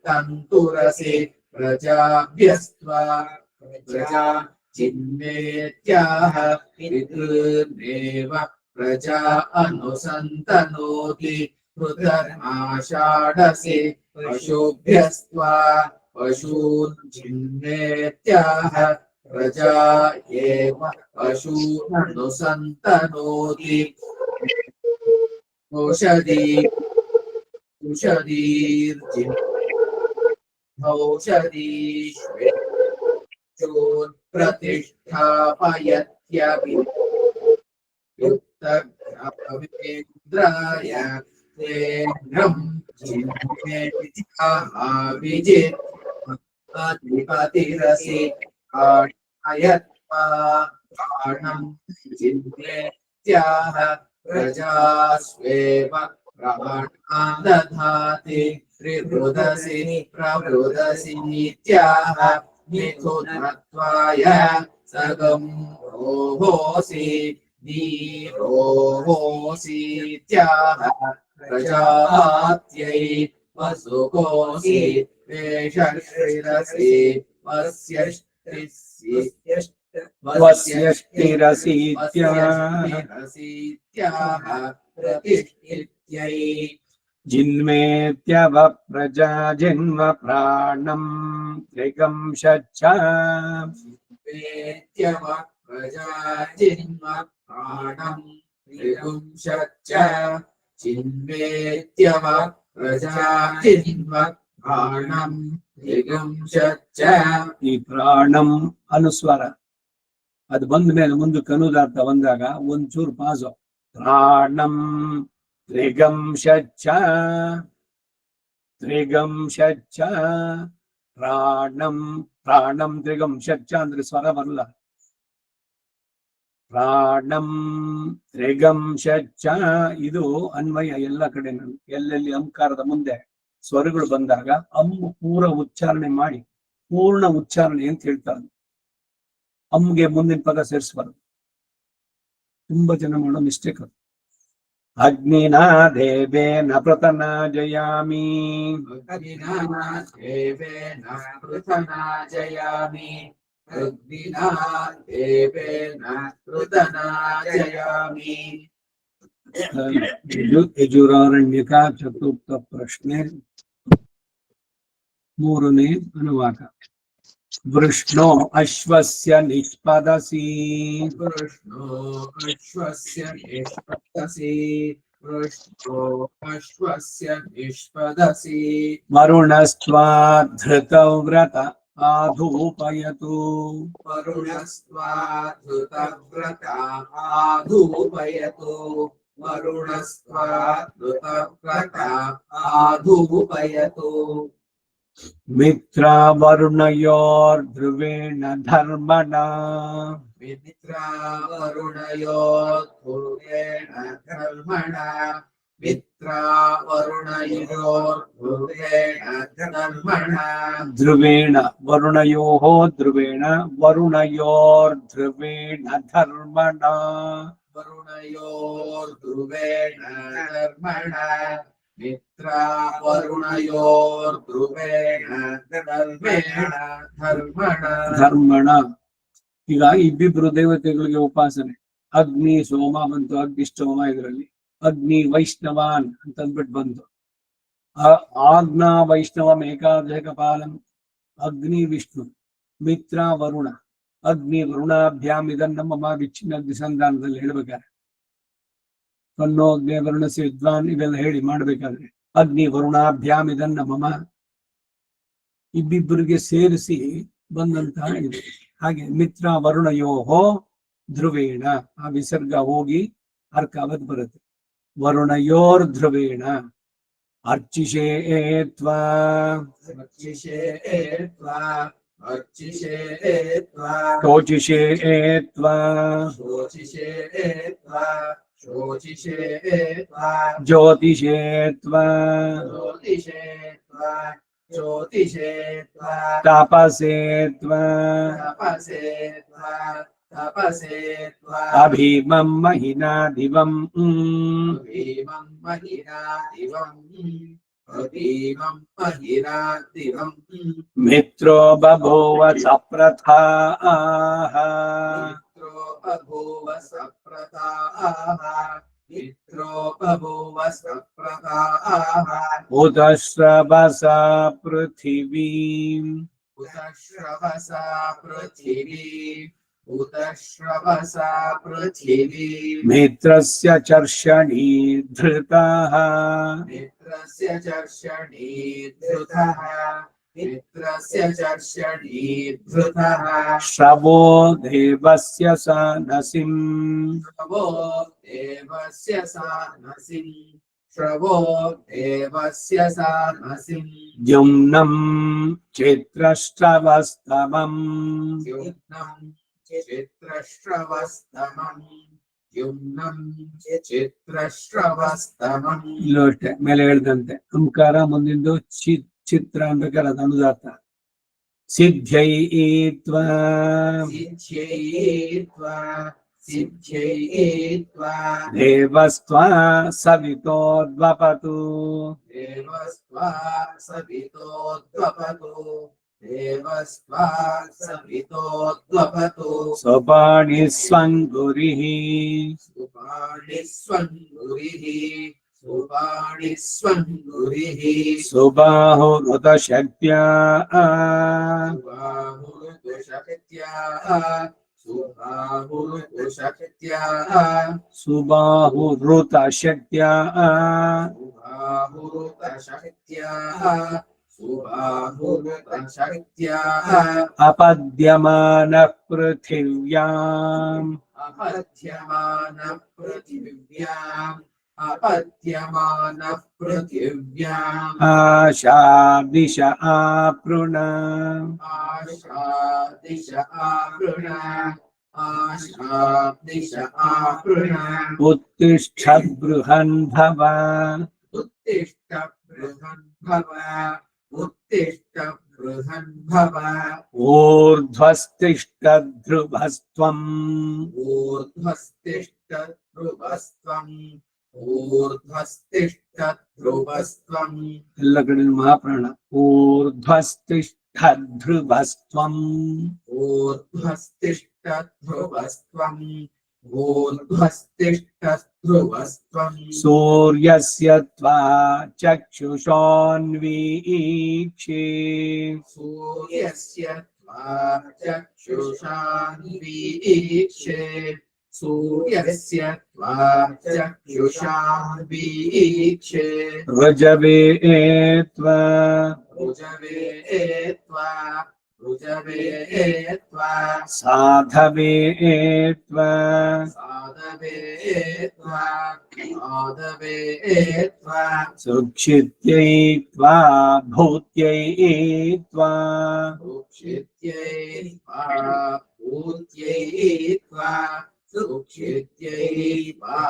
S3: तन्तुरसि प्रजाभ्यस्त्वा प्रजा जिन्वेत्याह पितॄनेव प्रजा अनुसन्तनोति पृथर्माषाढसि पशुभ्यस्त्वा पशून् जिन्वेत्याह प्रजा एव पशूननुसन्तनोति औषधीर्जिन्वौषधीष्वेशून् प्रतिष्ठापयत्यभियुक्तग्रावेन्द्राय वेन्द्रम् जिन्वेत्याहाविजित् अधिपतिरसि प्राणायत्वा प्राणम् जिन्वेत्याह प्रजास्वेव प्राणान् दधाति त्रिवृदसि प्रवृदसीत्याह मिथुनत्वाय सगम् रोहोसि नीरोहोसीत्याह प्रजात्यै वसुकोऽसि वेषश्रिरसि वस्यष्टिरसि वस्यष्टिरसीत्याह प्रतिष्ठित्यै
S4: जिन्मेत्यव प्रजा जन्म प्राणं त्रिगंशच्च
S3: वेत्यव प्रजा जिन्म प्राणं त्रिगुंशच्च चिन्वेत्यव प्रजा जिन्म प्राणं त्रिगुंशच्च
S4: ಈ ಪ್ರಾಣಂ ಅನುಸ್ವರ ಅದು ಬಂದ ಮೇಲೆ ಮುಂದಕ್ಕೆ ಅನುದಾರ್ಥ ಬಂದಾಗ ಒಂಚೂರು ಪಾಸು ಪ್ರಾಣಂ ತ್ರಿಗಂಶಚ್ಚ ತ್ರಿಗಂಶಚ್ಚ ಪ್ರಾಣಂ ಪ್ರಾಣಂ ತ್ರಿಗಂಶಚ್ಚ ಅಂದ್ರೆ ಸ್ವರ ಬರಲ್ಲ ಪ್ರಾಣಂ ತ್ರಿಗಂಶಚ್ಚ ಇದು ಅನ್ವಯ ಎಲ್ಲ ಕಡೆ ಎಲ್ಲೆಲ್ಲಿ ಅಂಕಾರದ ಮುಂದೆ ಸ್ವರಗಳು ಬಂದಾಗ ಪೂರ ಉಚ್ಚಾರಣೆ ಮಾಡಿ ಪೂರ್ಣ ಉಚ್ಚಾರಣೆ ಅಂತ ಹೇಳ್ತಾರೆ ಅಮ್ಗೆ ಮುಂದಿನ ಪದ ಸೇರಿಸಬಾರದು ತುಂಬಾ ಜನ ಮಾಡೋ ಮಿಸ್ಟೇಕ್ ಅದು ಅಗ್ನಿನಾ ದೇವೇನ ಪ್ರತನಾಜಯಾಮಿ
S3: अग्निना देवेन पृथनाजयामि अग्निना देवेन पृथनाजयामि
S4: ಯಜುರಾರಣ್ಯಕ ಚತುರ್ಥ ಪ್ರಶ್ನೆ ಮೂರನೇ ಅನುವಾಕ ವೃಷ್ಣೋ ಅಶ್ವಸ್ಯ ನಿಷ್ಪದಸಿ
S3: कृष्णो अश्वस्य निष्पदसि कृष्णो अश्वस्य निष्पदसि
S4: वरुणस्त्वा धृतव्रत आधूपयतु
S3: वरुणस्त्वा धृतव्रता आधूपयतु वरुणस्त्वा धृतव्रता आधूपयतु
S4: मित्रा वरुणयोर्ध्रुवेण धर्मणा
S3: मित्रा वरुणयो ध्रुवेण धर्मणा मित्रा वरुणयो ध्रुवेण धर्मणा
S4: ध्रुवेण वरुणयोः ध्रुवेण वरुणयोर्ध्रुवेण धर्मणा
S3: वरुणयोर्ध्रुवेण धर्मणा मित्रा वरुणयोर्ध्रुवेण धर्मणा
S4: ಧರ್ಮಣ ಈಗ ಇಬ್ಬಿಬ್ರು ದೇವತೆಗಳಿಗೆ ಉಪಾಸನೆ ಅಗ್ನಿ ಸೋಮ ಬಂತು ಅಗ್ನಿಷ್ಟೋಮ ಇದರಲ್ಲಿ ಅಗ್ನಿ ವೈಷ್ಣವಾನ್ ಅಂತ ಅಂದ್ಬಿಟ್ಟು ಬಂತು ಆಜ್ಞಾ ವೈಷ್ಣವಂ ಏಕಾದಶ ಕಪಾಲಂ ಅಗ್ನಿ ವಿಷ್ಣು ಮಿತ್ರ ವರುಣ ಅಗ್ನಿ ವರುಣಾಭ್ಯಾಮ್ ಇದನ್ನ ನಮ್ಮ ವಿಚ್ಛಿನ್ನ ಅಗ್ನಿಸಂಧಾನದಲ್ಲಿ ಹೇಳ್ಬೇಕಾದ್ರೆ ಕಣ್ಣೋ ಅಗ್ನಿ ವರುಣಸಿ ವಿದ್ವಾನ್ ಇವೆಲ್ಲ ಹೇಳಿ ಮಾಡ್ಬೇಕಾದ್ರೆ ಅಗ್ನಿ ವರುಣಾಭ್ಯಾಮ್ ಇದನ್ನ ಮಮ ಇಬ್ಬಿಬ್ಬರಿಗೆ ಸೇರಿಸಿ ಬಂದಂತಹ ಇದು ಹಾಗೆ ಮಿತ್ರ ವರುಣಯೋಹೋ ಧ್ರುವೇಣ ಆ ವಿಸರ್ಗ ಹೋಗಿ ಅರ್ಕಾವತ್ ಬರುತ್ತೆ ವರುಣಯೋರ್ ಧ್ರುವೇಣ ಅರ್ಚಿಷೇ ತ್ವಾ ಶೋಚಿಷೇ ತ್ವಾ ಜ್ಯೋತಿಷೇ ತ್ವಾ ತಪಸೇ ತ್ವಾ ಅಭೀಮಂ ಮಹಿನಾ ದಿವಂ ಮಿತ್ರೋ ಬಭೂವ ಸಪ್ರಥಾಃ ಉದಶ್ರವಸ ಪೃಥಿವೀಂ
S3: उतश्रवसा पृथिवी
S4: मित्रस्य चर्षणी धृतः
S3: मित्रस्य चर्षणी धृतः मित्रस्य चर्षणी धृतः
S4: श्रवो देवस्य सानसिं
S3: श्रवो देवस्य सानसिं श्रवो देवस्य सानसिं
S4: द्युम्नं चित्रश्रवस्तमम्
S3: युम्नं चित्रश्रवस्तमम् युम्नं चित्रश्रवस्तमम्
S4: ಇಲ್ಲೂ ಅಷ್ಟೇ ಮೇಲೆ ಹೇಳ್ದಂತೆ ಅಂಕಾರ ಮುಂದಿಂದು ಚಿತ್ರ ಅನ್ಬೇಕಾದ್ರೆ ಅದು ಅನುದಾತ್ತ ಸಿದ್ಧ್ಯೈತ್ವಾ
S3: सिद्ध्यैत्वा सिद्ध्यैत्वा
S4: ದೇವಸ್ತ್ವಾ ಸವಿತೋದ್ವಪತು
S3: देवस्त्वा सवितोद्वपतु देवस्त्वा सवितोद्वपतु
S4: स्वपाणिस्वङ्गुरिः
S3: सुपाणिस्वङ्गुरिः सुपाणिस्वङ्गुरिः
S4: सुबाहुरुतशक्त्या
S3: सुबाहुरुशक्त्या सुबाहुरुशक्त्या
S4: सुबाहुरुतशक्त्या
S3: सुबाहुरुशक्त्या सुबाहुरुशक्त्या
S4: अपद्यमानः पृथिव्याम्
S3: अपद्यमानः पृथिव्याम् अपद्यमानः पृथिव्याम्
S4: आशादिश आपृण
S3: आशादिश आपृण आशादिश आपृण
S4: उत्तिष्ठ बृहन् भव
S3: उत्तिष्ठ बृहन् भव उत्तिष्ठ बृहन् भव
S4: ऊर्ध्वस्तिष्ठ ध्रुवस्त्वम्
S3: ऊर्ध्वस्तिष्ठ ध्रुवस्त्वम् ऊर्ध्वस्तिष्ठ ध्रुवस्त्वम्
S4: ಎಲ್ಲ ಕಡೆ ಮಹಾಪ್ರಾಣ ऊर्ध्वस्तिष्ठ ध्रुवस्त्वम्
S3: ऊर्ध्वस्तिष्ठ ध्रुवस्त्वम् ऊर्ध्वस्तिष्ठ ध्रुवस्त्वम्
S4: सूर्यस्य त्वा चक्षुषोऽन्वीक्षे
S3: सूर्यस्य त्वा चक्षुषान्वीक्षे सूर्यस्य त्वा चक्षुषान्वीक्षे
S4: ऋजवे त्वा
S3: ऋजवे त्वा
S4: साधवे त्वा
S3: साधवे त्वा
S4: सुक्षित्यै त्वा भूत्यै त्वा
S3: सुक्षित्यै त्वा भूत्यै त्वा सुक्षित्यै त्वा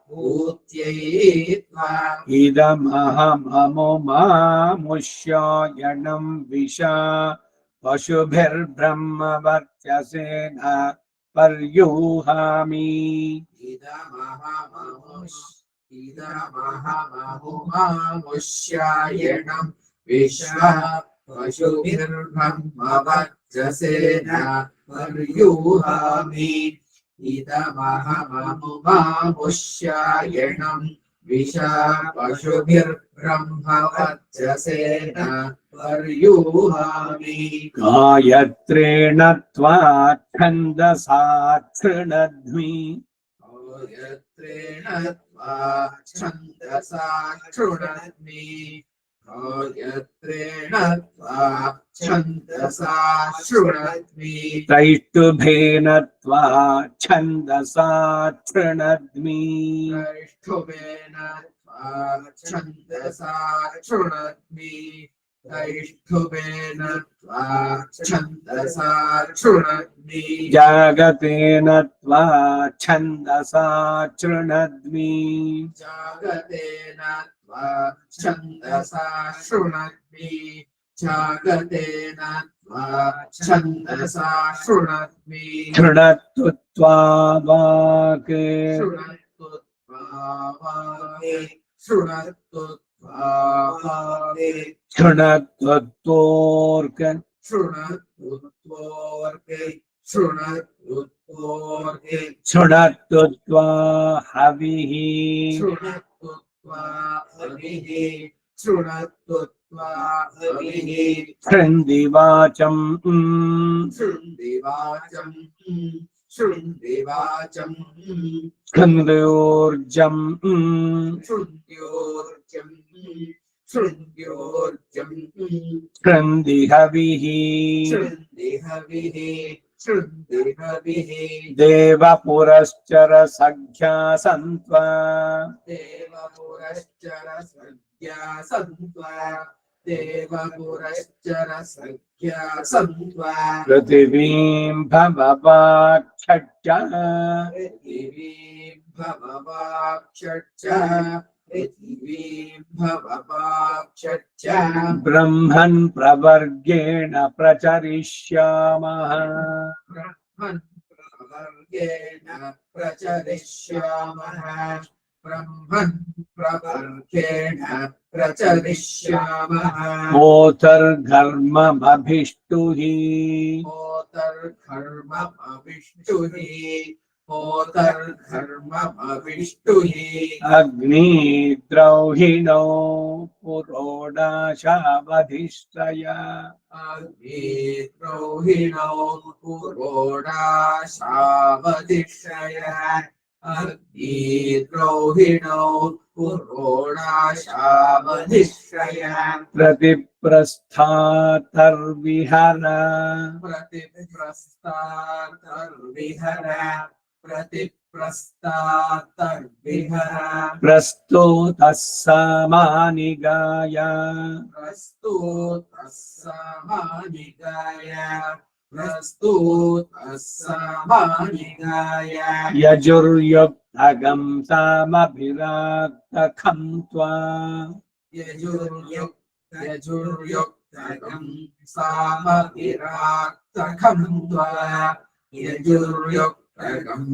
S3: भूत्यै त्वा
S4: इदमहममो मामुष्यायणं विशा पशुभिर्ब्रह्मवर्चसेन पर्यूहामि
S3: इदमहममुष्यायणं विश्वा पशुभिर्ब्रह्मवर्चसेन पर्यूहामि इदमहममुष्यायणं विशा पशुभिर्ब्रह्मवर्चसेन पर्यूहामि
S4: गायत्रेण त्वा छन्दसा शृणध्मि
S3: गायत्रेण त्वा छन्दसा शृणध्मि गायत्रेण त्वा छन्दसा शृणध्मि
S4: त्रैष्टुभेन त्वा छन्दसा शृणध्मि
S3: त्रैष्ठुवेन त्वा छन्दसा शृणध्मि त्रैष्ठुवेन त्वा छन्दसा शृणध्मि
S4: जागतेन त्वा छन्दसा शृणध्मि
S3: जागतेन त्वा छन्दसा शृणध्मि जागतेन त्वा छन्दसा शृणध्मि
S4: शृणत्तु त्वा वाक्
S3: शृणत्तु त्वा वाक् शृणत्तु त्वा वाक्
S4: शृणत्तु त्वोर्क
S3: शृणत्तु त्वोर्के शृणत्तु त्वोर्के
S4: शृणत्तु त्वा हविः
S3: शृणत्तु त्वा हविः शृणत्तु त्वा हविः
S4: शृण्दिवाचम्
S3: शृण्दिवाचम् शृण्दिवाचम्
S4: शृण्द्योर्जम्
S3: शृण्द्योर्जम् शृण्द्योर्जम्
S4: शृण्दिहविः
S3: शृण्दिहविः शृण्दिहविः
S4: देवपुरश्चर सख्या सन्त्वा
S3: देवपुरश्चर सख्या सन्त्वा देवपुरश्चर सख्या सन्त्वा
S4: पृथिवीं भववाक्षच्च
S3: पृथिवीं भववाक्षच्च पृथिवीं भववाक्षच्च
S4: ब्रह्मन् प्रवर्गेण प्रचरिष्यामः
S3: ब्रह्मन् प्रवर्गेण प्रचरिष्यामः ब्रह्मन् प्रवर्तेण प्रचरिष्यामः
S4: होतर्घर्ममभिष्टुहि
S3: होतर्घर्ममविष्टुहि होतर्घर्ममविष्टुहि
S4: अग्निद्रौहिणो पुरोडाशावधिष्ठय
S3: अग्निद्रोहिणो पुरोडाशावधिष्ठय अग्निद्रोहिणो पुरोडाशावधिष्ठय
S4: प्रतिप्रस्थातर्विहर
S3: प्रतिप्रस्तातर्विहर प्रतिप्रस्तातर्विहर
S4: प्रस्तोतः समानिगाय
S3: प्रस्तुतः समानिगाय प्रस्तुतः समानिगाय
S4: यजुर्युक्तगं सामभिराक्तखं त्वा
S3: यजुर्युक्तगं सामभिराक्तखं त्वा यजुर्युक्तगं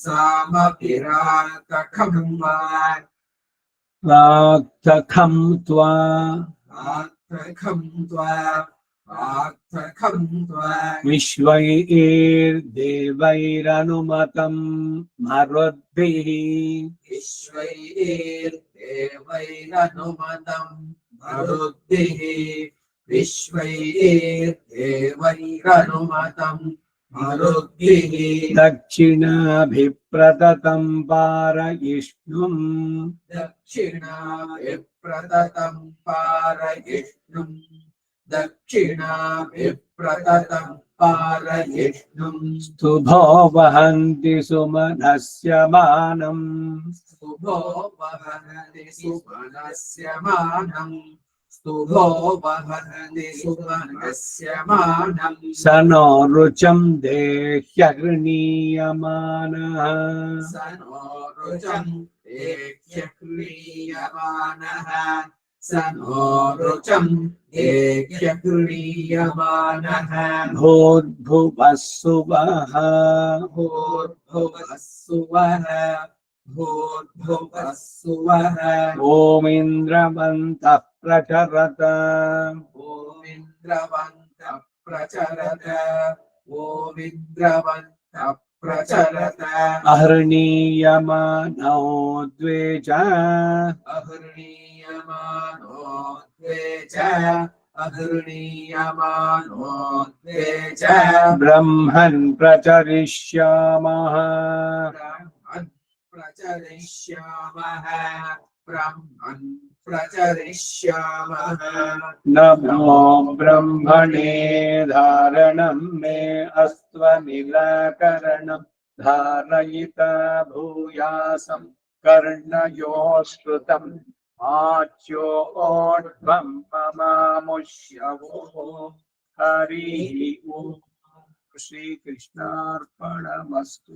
S3: सामभिराक्तखं त्वा
S4: राक्तखं त्वा
S3: आक्तखं त्वा आक्तखं त्वा
S4: विश्वैर्देवैरनुमतं मरुद्भिः
S3: विश्वैर्देवैरनुमतं मरुद्भिः विश्वैर्देवैरनुमतं मरुद्भिः
S4: दक्षिणाभिप्रततं पारयिष्णुम्
S3: दक्षिणाभिप्रततं पारयिष्णुम् दक्षिणाभिप्रततं पारयिष्णुम्
S4: स्तुभो वहन्ति सुमनस्य मानम्
S3: स्तुभो वहन्ति सुमनस्य मानम् स्तुभो वहन्ति सुमनस्य मानम्
S4: स नो रुचं देह्यगृणीयमानः
S3: स नो रुचं देह्यगृणीयमानः स नो रुचं देह्यगृणीयमानः
S4: भूर्भुवः सुवः
S3: भूर्भुवः सुवः भूर्भुवः सुवः
S4: ॐ इन्द्रवन्तः प्रचरत
S3: ॐ इन्द्रवन्तः प्रचरत ॐ इन्द्रवन्तः प्रचरत
S4: अहर्णीयमानो द्वे च
S3: अहर्णीयमानो द्वे च अहर्णीयमानो द्वे च
S4: ब्रह्मन् प्रचरिष्यामः
S3: ब्रह्मन् प्रचरिष्यामः ब्रह्मन् प्रचरिष्यामः
S4: नमो ब्रह्मणे धारणं मे अस्त्वनिराकरणं धारयिता भूयासं कर्णयोः श्रुतम् आच्यो ओढ्वं ममामुष्यवो हरिः ओम् श्रीकृष्णार्पणमस्तु।